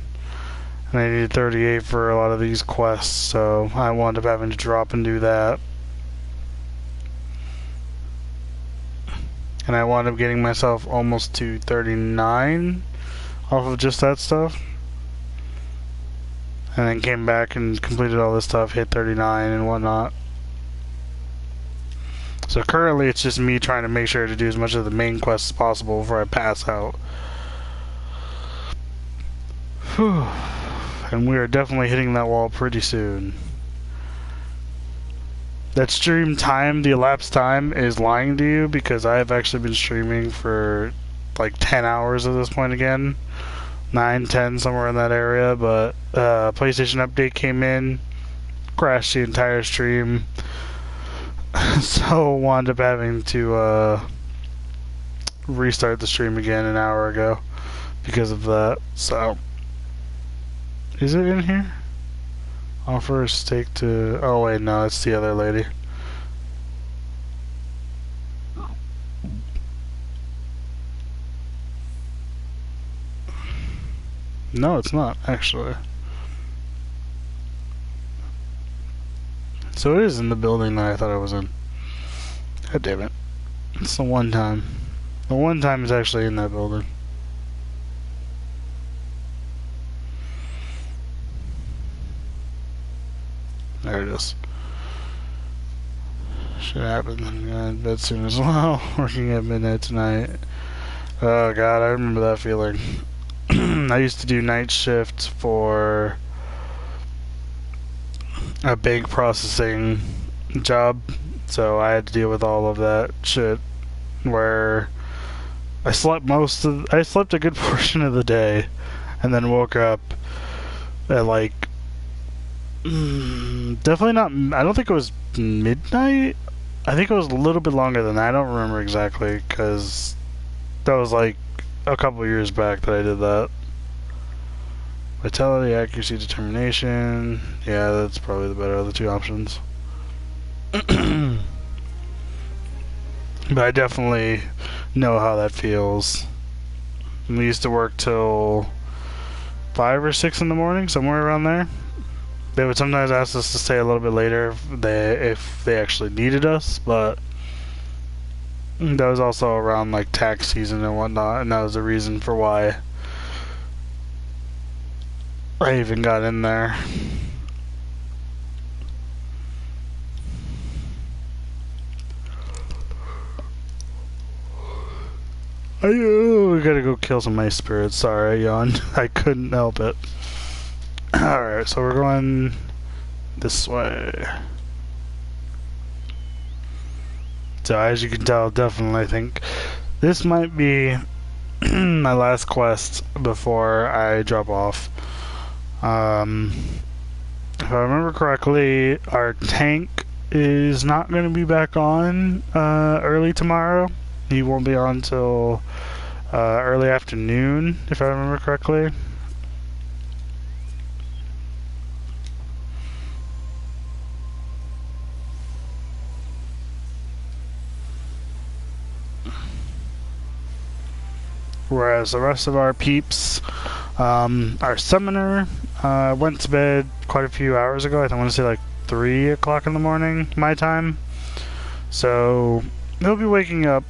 And I needed 38 for a lot of these quests, so I wound up having to drop and do that. And I wound up getting myself almost to 39 off of just that stuff. And then came back and completed all this stuff, hit 39 and whatnot. So currently it's just me trying to make sure to do as much of the main quests as possible before I pass out. Whew. And we are definitely hitting that wall pretty soon. That stream time, the elapsed time, is lying to you because I've actually been streaming for like 10 hours at this point again. 9, 10, somewhere in that area, but PlayStation update came in, crashed the entire stream. So wound up having to restart the stream again an hour ago because of that. So is it in here? Offer a steak to... Oh wait, no, it's the other lady. No, it's not, actually. So it is in the building that I thought I was in. God damn it. It's the one time. The one time is actually in that building. There it is. Should happen. I'm going to bed soon as well. Working at midnight tonight. Oh god, I remember that feeling. I used to do night shift for a bank processing job, so I had to deal with all of that shit where I slept a good portion of the day and then woke up at like definitely not, I don't think it was midnight. I think it was a little bit longer than that. I don't remember exactly because that was like a couple years back that I did that. Vitality, accuracy, determination. Yeah, that's probably the better of the two options. But I definitely know how that feels. We used to work till 5 or 6 in the morning, somewhere around there. They would sometimes ask us to stay a little bit later if they actually needed us, but that was also around like tax season and whatnot, and that was the reason for why I even got in there. We gotta go kill some ice spirits. Sorry, I yawned. I couldn't help it. Alright, so we're going this way. So as you can tell, definitely I think this might be my last quest before I drop off. If I remember correctly, our tank is not going to be back on early tomorrow. He won't be on till early afternoon, if I remember correctly. Whereas the rest of our peeps, our summoner went to bed quite a few hours ago. I want to say like 3 o'clock in the morning, my time. So he'll be waking up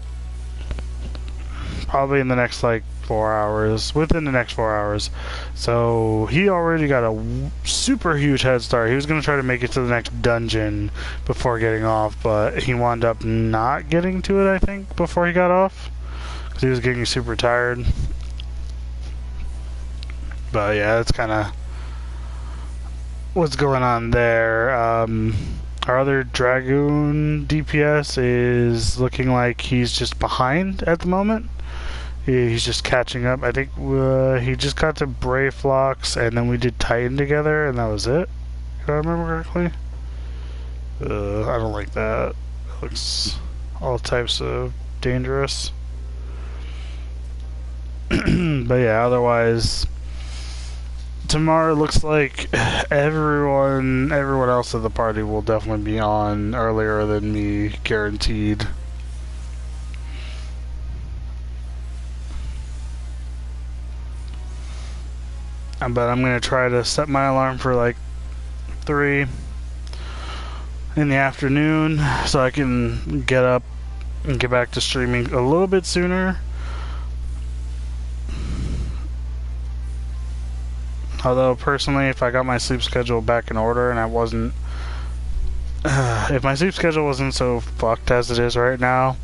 probably in the next like 4 hours, within the next 4 hours. So he already got a super huge head start. He was going to try to make it to the next dungeon before getting off, but he wound up not getting to it, I think, before he got off, because he was getting super tired. But yeah, that's kind of what's going on there. Our other Dragoon DPS is looking like he's just behind at the moment. He's just catching up. I think he just got to Brave Flocks, and then we did Titan together, and that was it. If I remember correctly. I don't like that. It looks all types of dangerous. But yeah, otherwise, tomorrow looks like everyone else of the party will definitely be on earlier than me, guaranteed. But I'm gonna try to set my alarm for like 3 in the afternoon so I can get up and get back to streaming a little bit sooner. Although personally, if I got my sleep schedule back in order and I wasn't if my sleep schedule wasn't so fucked as it is right now,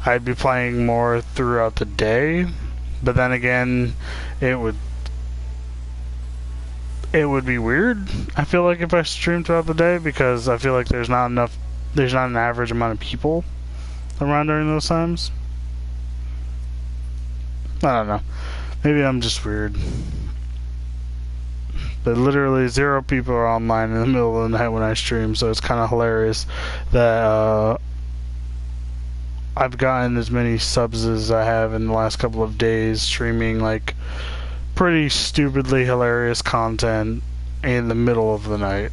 I'd be playing more throughout the day. But then again, it would be weird, I feel like, if I stream throughout the day, because I feel like there's not an average amount of people around during those times. I don't know. Maybe I'm just weird. But literally 0 people are online in the middle of the night when I stream, so it's kind of hilarious that I've gotten as many subs as I have in the last couple of days streaming like pretty stupidly hilarious content in the middle of the night.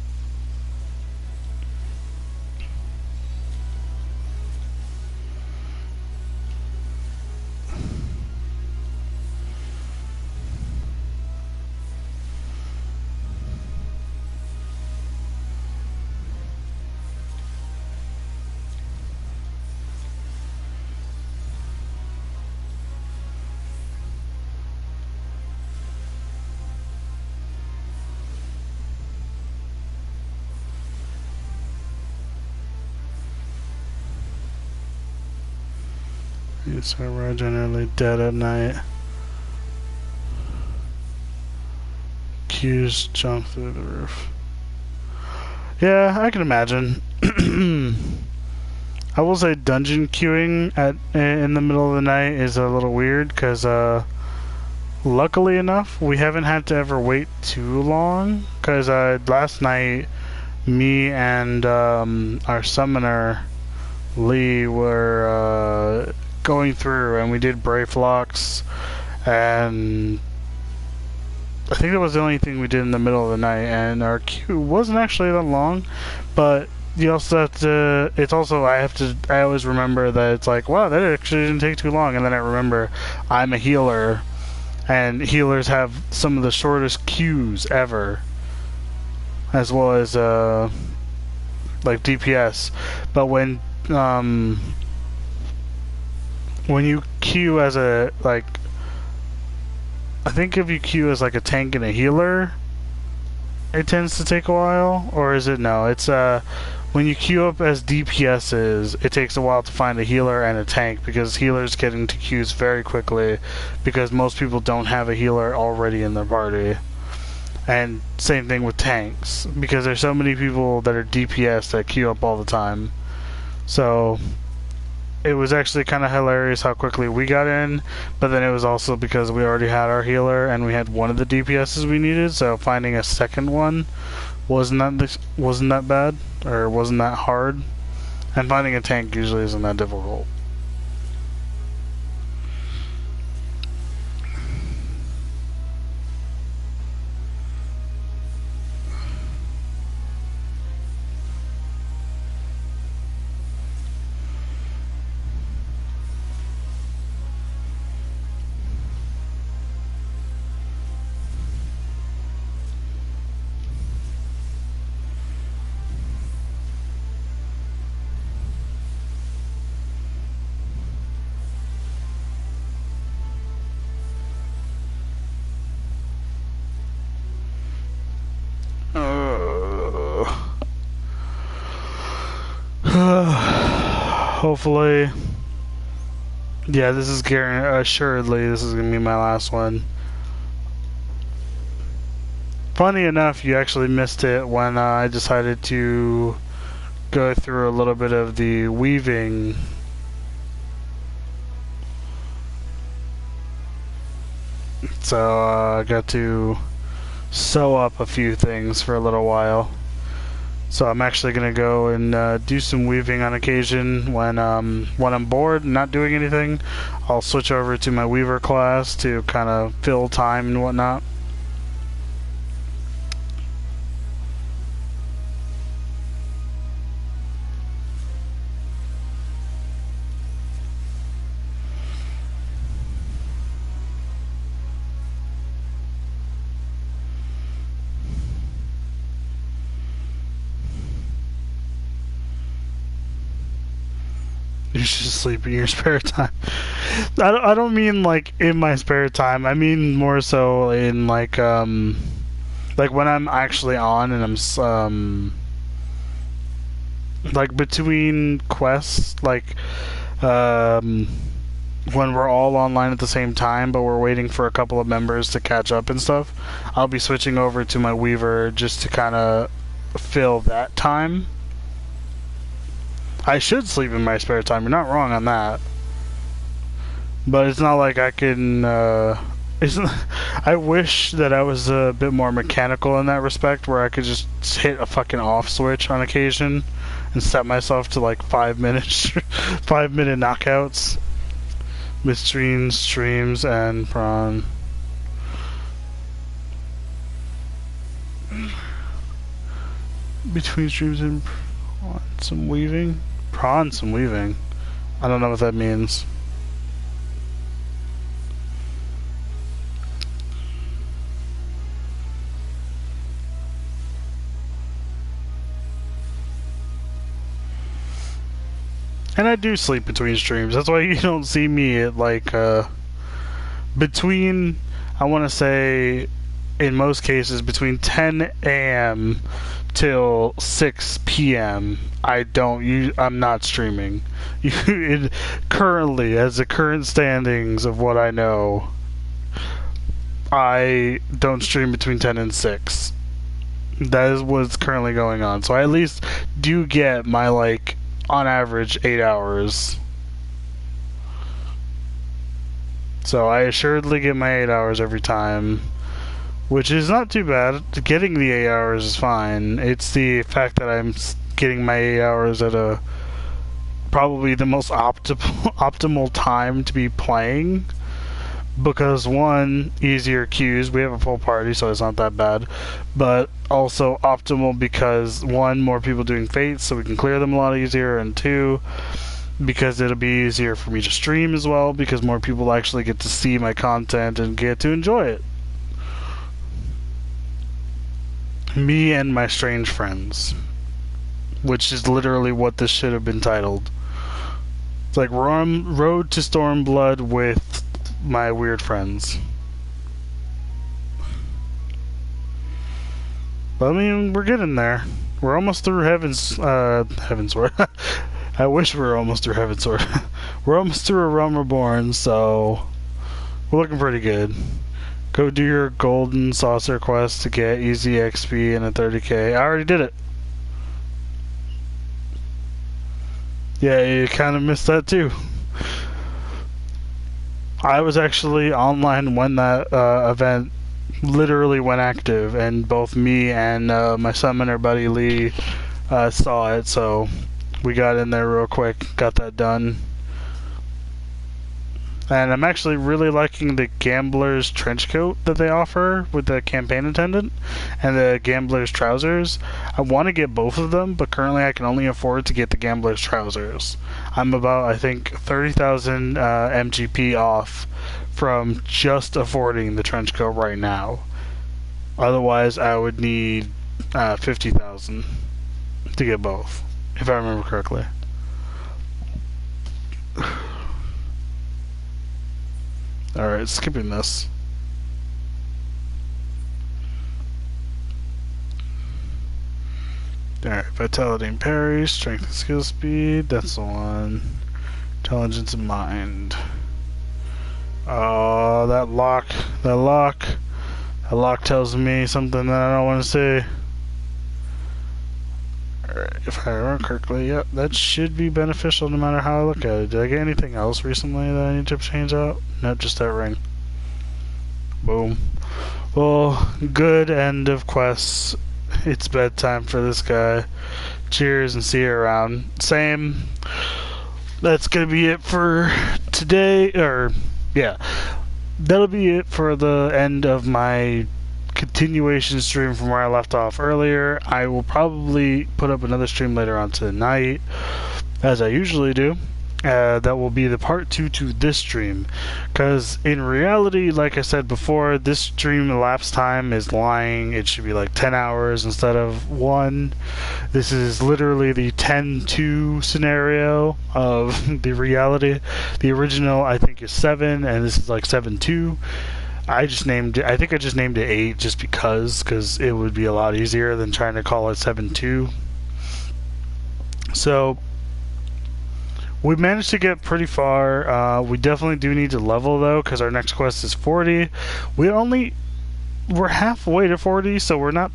So we're generally dead at night. Queues jump through the roof. Yeah, I can imagine. I will say dungeon queuing in the middle of the night is a little weird, because luckily enough, we haven't had to ever wait too long, because last night, me and our summoner, Lee, were going through, and we did Brave Flocks, and I think that was the only thing we did in the middle of the night, and our queue wasn't actually that long, but you also have to, I always remember that it's like, wow, that actually didn't take too long, and then I remember I'm a healer, and healers have some of the shortest queues ever, as well as like DPS. But when you queue as a, like, I think if you queue as like a tank and a healer, it tends to take a while. Or is it? No, it's when you queue up as DPSs, it takes a while to find a healer and a tank, because healers get into queues very quickly, because most people don't have a healer already in their party. And same thing with tanks, because there's so many people that are DPS that queue up all the time. So it was actually kind of hilarious how quickly we got in, but then it was also because we already had our healer and we had one of the DPSs we needed, so finding a second one wasn't that bad, or wasn't that hard, and finding a tank usually isn't that difficult. hopefully, yeah, this is assuredly this is gonna be my last one. Funny enough, you actually missed it when I decided to go through a little bit of the weaving. So I got to sew up a few things for a little while. So I'm actually gonna go and do some weaving on occasion when I'm bored and not doing anything. I'll switch over to my weaver class to kind of fill time and whatnot. You should sleep in your spare time. I don't mean like in my spare time. I mean more so in like when I'm actually on and I'm like between quests, like when we're all online at the same time, but we're waiting for a couple of members to catch up and stuff. I'll be switching over to my weaver just to kind of fill that time. I should sleep in my spare time. You're not wrong on that. But it's not like I can. I wish that I was a bit more mechanical in that respect, where I could just hit a fucking off switch on occasion and set myself to like 5 minutes, 5 minute knockouts. Between streams and prawn. Between streams and prawn, some weaving. Prawn, some weaving. I don't know what that means. And I do sleep between streams. That's why you don't see me at like between, I want to say in most cases between 10 a.m. till 6 p.m. I'm not streaming. Currently, as the current standings of what I know, I don't stream between 10 and 6. That is what's currently going on. So I at least do get my, like, on average 8 hours. So I assuredly get my 8 hours every time, which is not too bad. Getting the 8 hours is fine. It's the fact that I'm getting my 8 hours at a probably the most optimal time to be playing. Because one, easier queues. We have a full party, so it's not that bad. But also optimal because one, more people doing fates, so we can clear them a lot easier. And two, because it'll be easier for me to stream as well, because more people actually get to see my content and get to enjoy it. Me and my strange friends, which is literally what this should have been titled. It's like Road to Stormblood with my weird friends. But I mean, we're getting there. We're almost through Heavensward. I wish we were almost through Heavensward. We're almost through A Realm Reborn, so we're looking pretty good. Go do your golden saucer quest to get easy XP and a 30k. I already did it. Yeah, you kind of missed that too. I was actually online when that event literally went active, and both me and my summoner buddy Lee saw it, so we got in there real quick, got that done. And I'm actually really liking the Gambler's trench coat that they offer with the campaign attendant and the Gambler's trousers. I want to get both of them, but currently I can only afford to get the Gambler's trousers. I'm about, I think, 30,000 MGP off from just affording the trench coat right now. Otherwise, I would need 50,000 to get both, if I remember correctly. Alright, skipping this. Alright, vitality and parry, strength and skill speed, that's the one. Intelligence and mind. Oh, that lock tells me something that I don't want to say. Alright, if I remember correctly, yep, that should be beneficial no matter how I look at it. Did I get anything else recently that I need to change out? Nope, just that ring. Boom. Well, good end of quests. It's bedtime for this guy. Cheers and see you around. Same. That's gonna be it for today, or yeah, that'll be it for the end of my continuation stream from where I left off earlier. I will probably put up another stream later on tonight, as I usually do. That will be the part 2 to this stream, because in reality, like I said before, this stream elapsed time is lying. It should be like 10 hours instead of 1. This is literally the 10-2 scenario of the reality. The original, I think, is 7, and this is like 7-2. I think I just named it 8 just because it would be a lot easier than trying to call it 7-2. So we managed to get pretty far. We definitely do need to level though, because our next quest is 40. We're halfway to 40, so we're not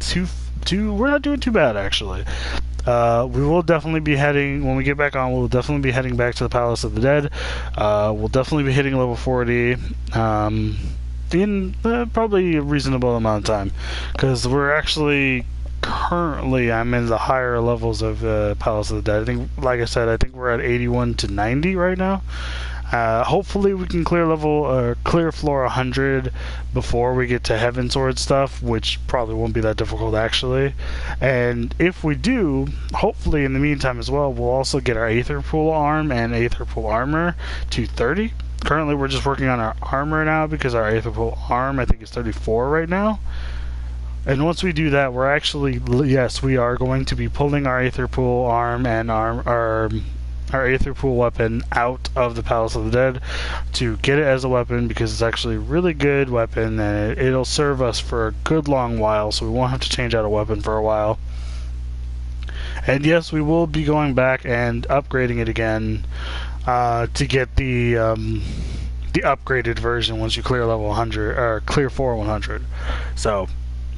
doing too bad actually. We will definitely be heading, when we get back on, we'll definitely be heading back to the Palace of the Dead. We'll definitely be hitting level 40 in probably a reasonable amount of time, because we're actually currently, I'm in the higher levels of Palace of the Dead. I think, like I said, I think we're at 81 to 90 right now. Hopefully we can clear floor 100 before we get to Heaven Sword stuff, which probably won't be that difficult actually. And if we do, hopefully in the meantime as well, we'll also get our Aether Pool arm and Aether Pool armor to 30. Currently we're just working on our armor now, because our Aether Pool arm I think is 34 right now. And once we do that, we're actually, yes, we are going to be pulling our Aether Pool arm and our Aether Pool weapon out of the Palace of the Dead to get it as a weapon, because it's actually a really good weapon and it'll serve us for a good long while, so we won't have to change out a weapon for a while. And yes, we will be going back and upgrading it again to get the upgraded version once you clear level 100, or clear floor 100. So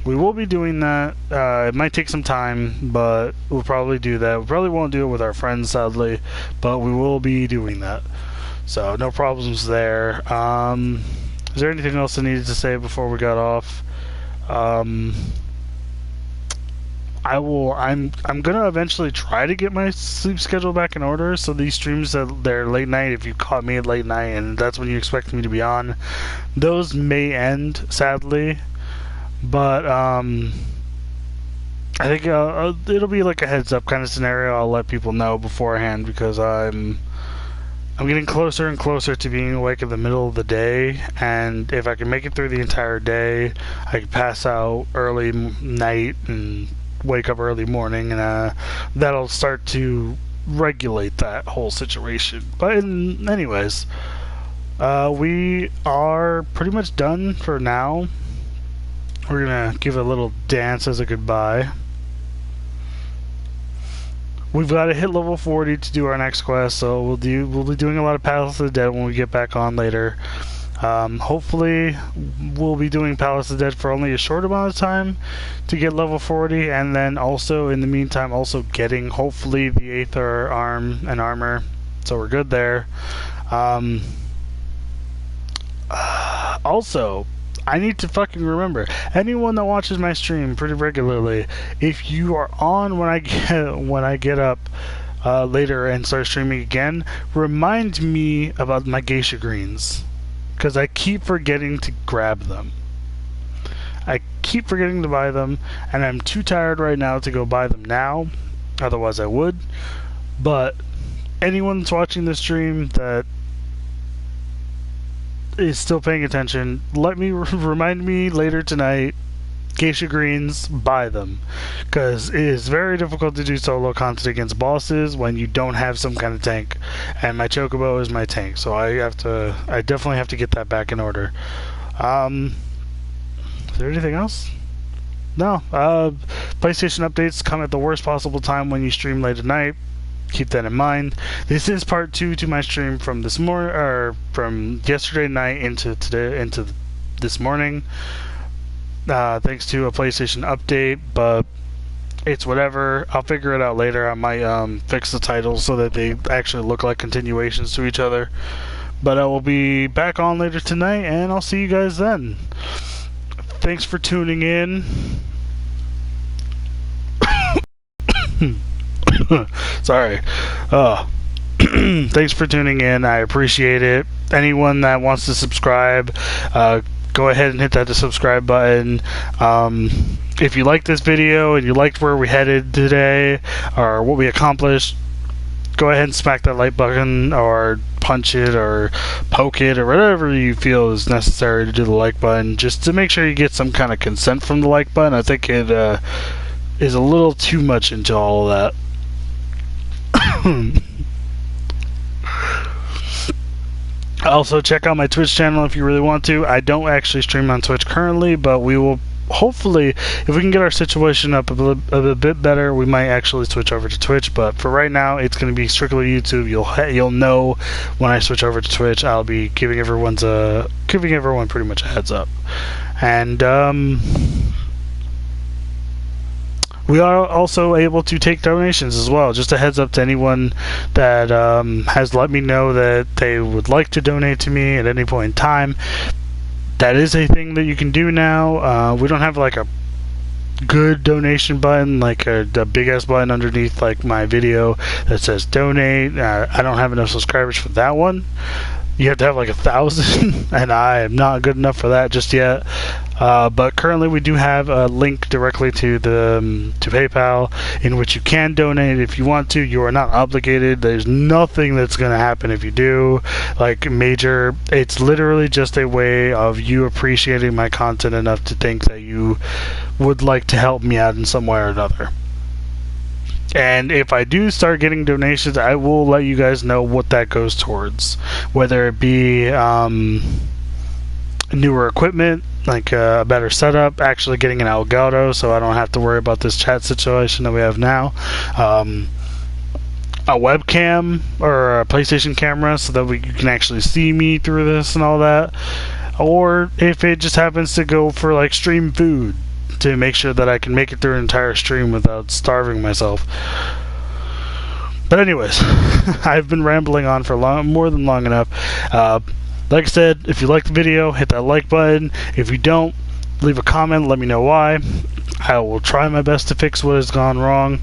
we will be doing that. It might take some time, but we'll probably do that. We probably won't do it with our friends, sadly, but we will be doing that. So no problems there. Is there anything else I needed to say before we got off? I'm gonna eventually try to get my sleep schedule back in order. So these streams that they're late night, if you caught me at late night and that's when you expect me to be on, those may end, sadly. But I think it'll be like a heads up kind of scenario. I'll let people know beforehand, because I'm getting closer and closer to being awake in the middle of the day, and if I can make it through the entire day, I can pass out early night and wake up early morning, and that'll start to regulate that whole situation. But anyways, we are pretty much done for now. We're gonna give a little dance as a goodbye. We've got to hit level 40 to do our next quest, so we'll be doing a lot of Palace of the Dead when we get back on later. Hopefully we'll be doing Palace of the Dead for only a short amount of time to get level 40, and then also in the meantime also getting hopefully the Aether arm and armor, so we're good there. Also, I need to fucking remember, anyone that watches my stream pretty regularly, if you are on when I get up later and start streaming again, remind me about my geisha greens, because I keep forgetting to grab them. I keep forgetting to buy them, and I'm too tired right now to go buy them now, otherwise I would. But anyone that's watching this stream that is still paying attention, let me remind me later tonight, geisha greens, buy them, because it is very difficult to do solo content against bosses when you don't have some kind of tank, and my chocobo is my tank, so I definitely have to get that back in order. Is there anything else? No. PlayStation updates come at the worst possible time when you stream late at night. Keep that in mind. This is part 2 to my stream from this morning, or from yesterday night into today, into this morning. Thanks to a PlayStation update, but it's whatever. I'll figure it out later. I might fix the titles so that they actually look like continuations to each other. But I will be back on later tonight, and I'll see you guys then. Thanks for tuning in. Sorry. Thanks for tuning in. I appreciate it. Anyone that wants to subscribe, go ahead and hit that subscribe button. If you liked this video and you liked where we headed today or what we accomplished, go ahead and smack that like button or punch it or poke it or whatever you feel is necessary to do the like button, just to make sure you get some kind of consent from the like button. I think it is a little too much into all of that. Also, check out my Twitch channel if you really want to. I don't actually stream on Twitch currently, but we will hopefully, if we can get our situation up a bit better, we might actually switch over to Twitch. But for right now, it's going to be strictly YouTube. You'll know when I switch over to Twitch. I'll be giving everyone pretty much a heads up. And we are also able to take donations as well. Just a heads up to anyone that has let me know that they would like to donate to me at any point in time. That is a thing that you can do now. We don't have like a good donation button, like a big ass button underneath like my video that says donate. I don't have enough subscribers for that one. You have to have like 1,000, and I am not good enough for that just yet. But currently, we do have a link directly to to PayPal, in which you can donate if you want to. You are not obligated. There's nothing that's going to happen if you do, like major. It's literally just a way of you appreciating my content enough to think that you would like to help me out in some way or another. And if I do start getting donations, I will let you guys know what that goes towards. Whether it be newer equipment, like a better setup, actually getting an Elgato so I don't have to worry about this chat situation that we have now. A webcam or a PlayStation camera so that you can actually see me through this and all that. Or if it just happens to go for like stream food, to make sure that I can make it through an entire stream without starving myself. But anyways, I've been rambling on for more than long enough. Like I said, if you like the video, hit that like button. If you don't, leave a comment, let me know why. I will try my best to fix what has gone wrong.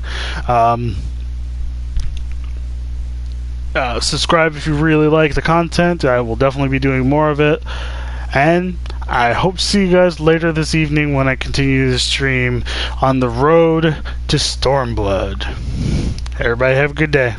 Subscribe if you really like the content. I will definitely be doing more of it. And I hope to see you guys later this evening when I continue the stream on the road to Stormblood. Everybody have a good day.